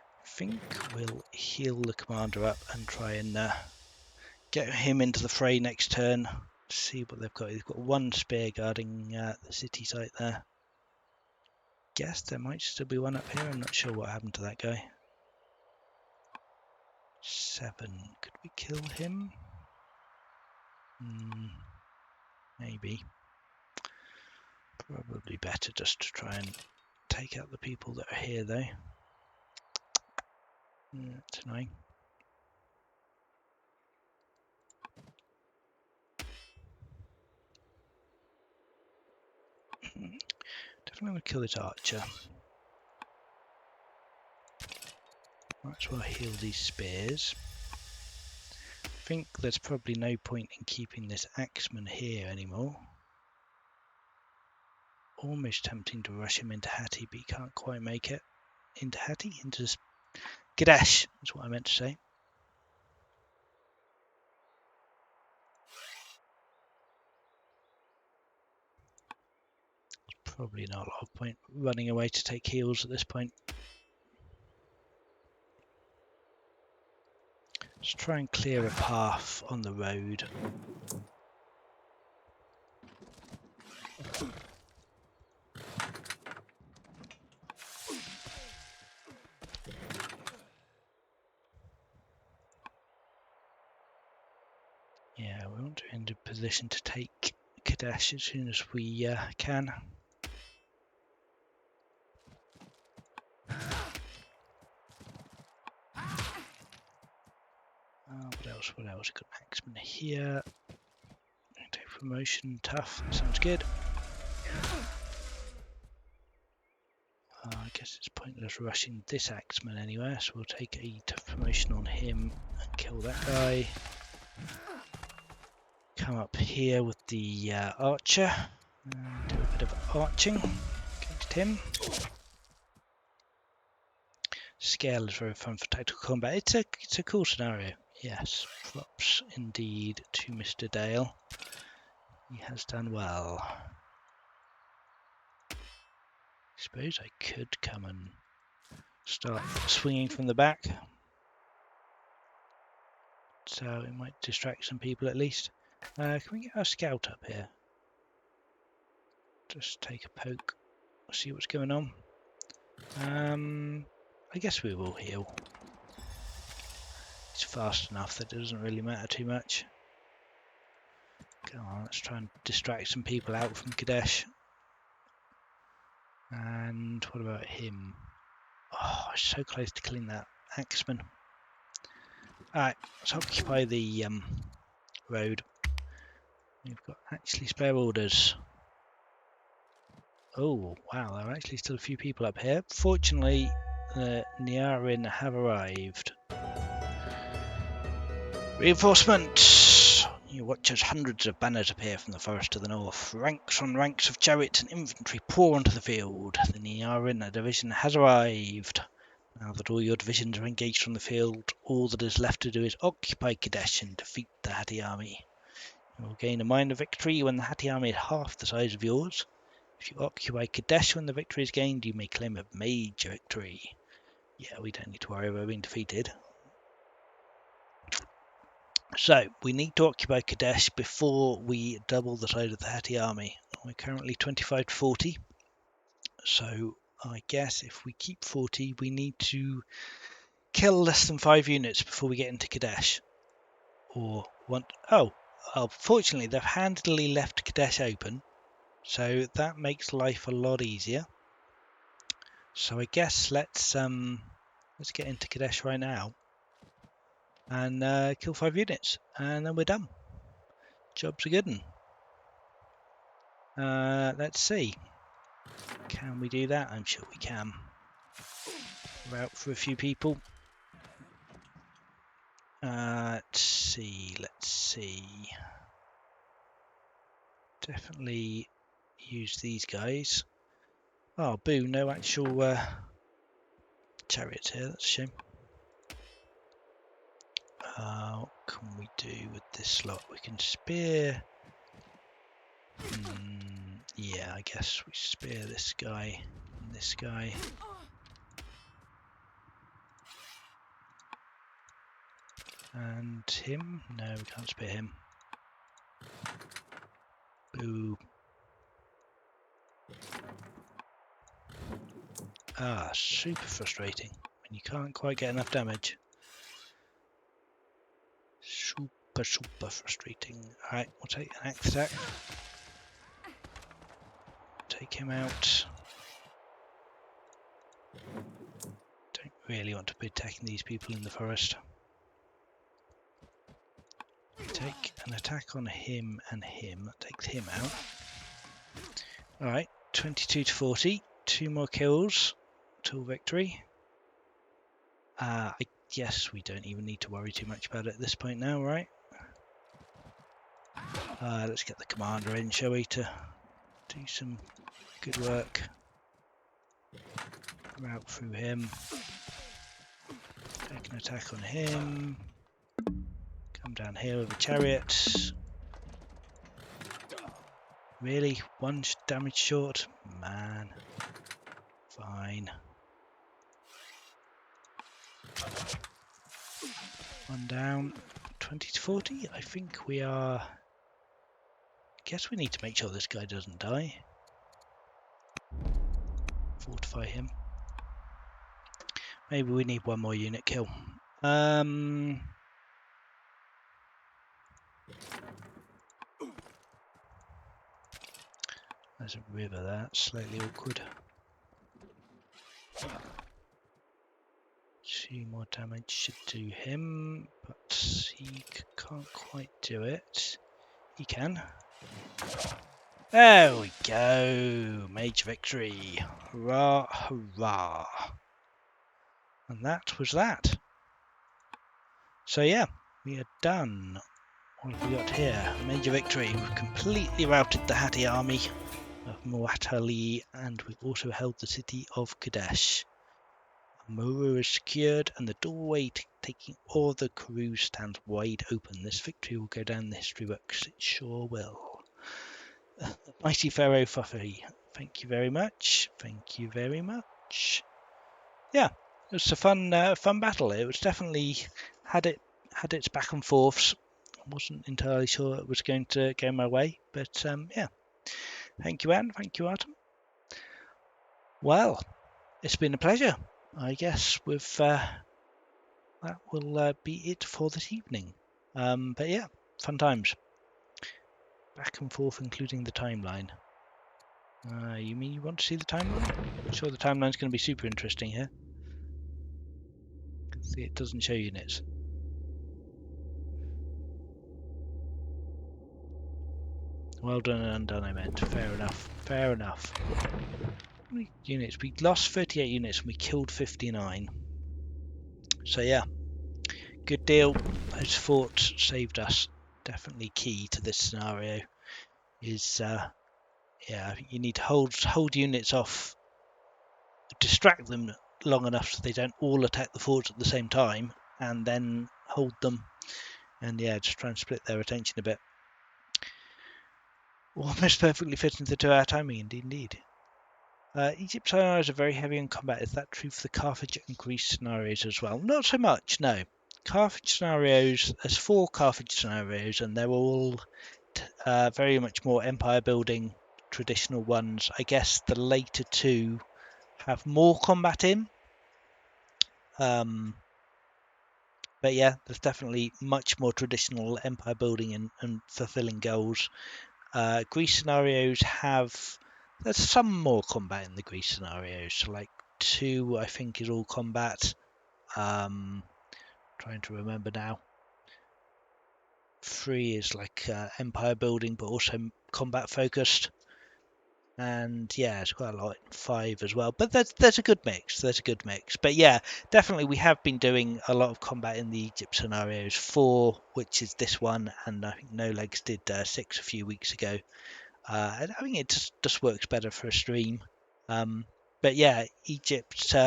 I think we'll heal the commander up and try and get him into the fray next turn. See what they've got. They've got 1 spear guarding the city site there. Guess there might still be one up here. I'm not sure what happened to that guy. 7. Could we kill him? Maybe. Probably better just to try and take out the people that are here, though. That's annoying. Definitely want to kill this archer. Might as well heal these spears. I think there's probably no point in keeping this axeman here anymore. Almost tempting to rush him into Hattie, but he can't quite make it. Into Hattie? Into Qadesh, is what I meant to say. Probably not a lot of point running away to take heals at this point. Let's try and clear a path on the road. Yeah, we want to be in a position to take Qadesh as soon as we can. What else? What else? Got an axeman here. Over promotion, tough. Sounds good. I guess it's pointless rushing this axeman anywhere, so we'll take a tough promotion on him and kill that guy. Come up here with the archer and do a bit of arching against him. Scale is very fun for tactical combat. It's a cool scenario. Yes, props indeed to Mr. Dale. He has done well. I suppose I could come and start swinging from the back, so it might distract some people at least. Can we get our scout up here? Just take a poke, see what's going on. I guess we will heal. It's fast enough that it doesn't really matter too much. Come on, let's try and distract some people out from Qadesh. And what about him? Oh, so close to killing that axeman. Alright, let's occupy the road. We've got actually spare orders. Oh, wow, there are actually still a few people up here. Fortunately, the Niarin have arrived. Reinforcement! You watch as hundreds of banners appear from the forest to the north. Ranks on ranks of chariots and infantry pour onto the field. The Niarin division has arrived. Now that all your divisions are engaged from the field, all that is left to do is occupy Qadesh and defeat the Hatti army. You will gain a minor victory when the Hatti army is half the size of yours. If you occupy Qadesh when the victory is gained, you may claim a major victory. Yeah, we don't need to worry about being defeated. So, we need to occupy Qadesh before we double the size of the Hatti army. We're currently 25 to 40. So, I guess if we keep 40, we need to kill less than 5 units before we get into Qadesh. Or one. Oh, fortunately, they've handily left Qadesh open. So, that makes life a lot easier. So, I guess let's get into Qadesh right now. And kill 5 units, and then we're done. Job's a good one. Let's see. Can we do that? I'm sure we can. We're out for a few people. Let's see. Definitely use these guys. Oh, boo, no actual chariots here. That's a shame. What can we do with this slot? We can spear. Yeah, I guess we spear this guy and this guy. And him? No, we can't spear him. Boo. Ah, super frustrating when you can't quite get enough damage. Super frustrating. Alright, we'll take an axe attack. Take him out. Don't really want to be attacking these people in the forest. Take an attack on him and him. That takes him out. Alright, 22 to 40. 2 more kills till victory. I guess we don't even need to worry too much about it at this point now, right? Let's get the commander in, shall we, to do some good work. Route through him. Take an attack on him. Come down here with a chariot. Really? 1 damage short? Man. Fine. 1 down. 20 to 40? I think we are... I guess we need to make sure this guy doesn't die. Fortify him. Maybe we need 1 more unit kill. There's a river there, slightly awkward. 2 more damage should do him, but he can't quite do it. He can. There we go. Major victory. Hurrah, hurrah. And that was that. So yeah, we are done. What have we got here? Major victory. We've completely routed the Hatti army of Muatali, and we've also held the city of Qadesh. Mura is secured, and the doorway taking all the crews stands wide open. This victory will go down in the history books. It sure will. Mighty Pharaoh Fuffery. Thank you very much. Thank you very much. Yeah, it was a fun battle. It was definitely had its back and forths. I wasn't entirely sure it was going to go my way, but yeah. Thank you, Anne. Thank you, Artem. Well, it's been a pleasure. I guess with that will be it for this evening. But yeah, fun times. Back and forth, including the timeline. You mean you want to see the timeline? I'm sure the timeline's going to be super interesting here. See, it doesn't show units. Well done and undone, I meant. Fair enough. Fair enough. How many units? We lost 38 units and we killed 59. So yeah, good deal. Those forts saved us. Definitely key to this scenario is yeah, you need to hold units off, distract them long enough so they don't all attack the forts at the same time, and then hold them, and yeah, just try and split their attention a bit. Almost perfectly fit into 2-hour timing, indeed. Egypt scenarios are very heavy in combat. Is that true for the Carthage and Greece scenarios as well? Not so much, no. Carthage scenarios, there's 4 Carthage scenarios, and they're all very much more empire building, traditional ones. I guess the later 2 have more combat in. But yeah, there's definitely much more traditional empire building and fulfilling goals. Greece scenarios there's some more combat in the Greece scenarios. So like 2, I think, is all combat. Trying to remember now. 3 is like empire building, but also combat focused. And yeah, it's quite a lot in 5 as well. But there's a good mix. But yeah, definitely we have been doing a lot of combat in the Egypt scenarios. 4, which is this one, and I think No Legs did 6 a few weeks ago. I think it just works better for a stream. But yeah, Egypt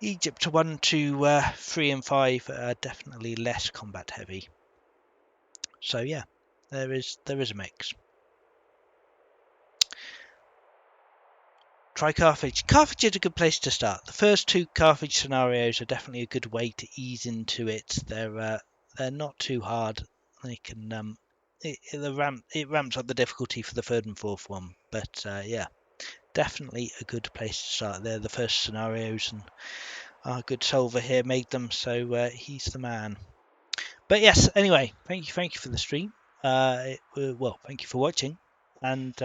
1, 2, 3, and 5 are definitely less combat heavy. So yeah, there is a mix. Try Carthage. Carthage is a good place to start. The first 2 Carthage scenarios are definitely a good way to ease into it. They're not too hard. They can it ramps up the difficulty for the 3rd and 4th one. But yeah, definitely a good place to start. They're the first scenarios, and our good solver here made them, so he's the man. But yes, anyway, thank you for the stream. Well, thank you for watching, and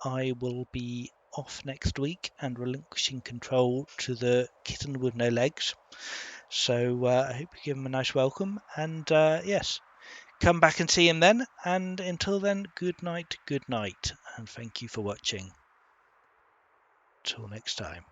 I will be off next week and relinquishing control to the kitten with no legs. So I hope you give him a nice welcome, and yes, come back and see him then. And until then, good night, and thank you for watching. Till next time.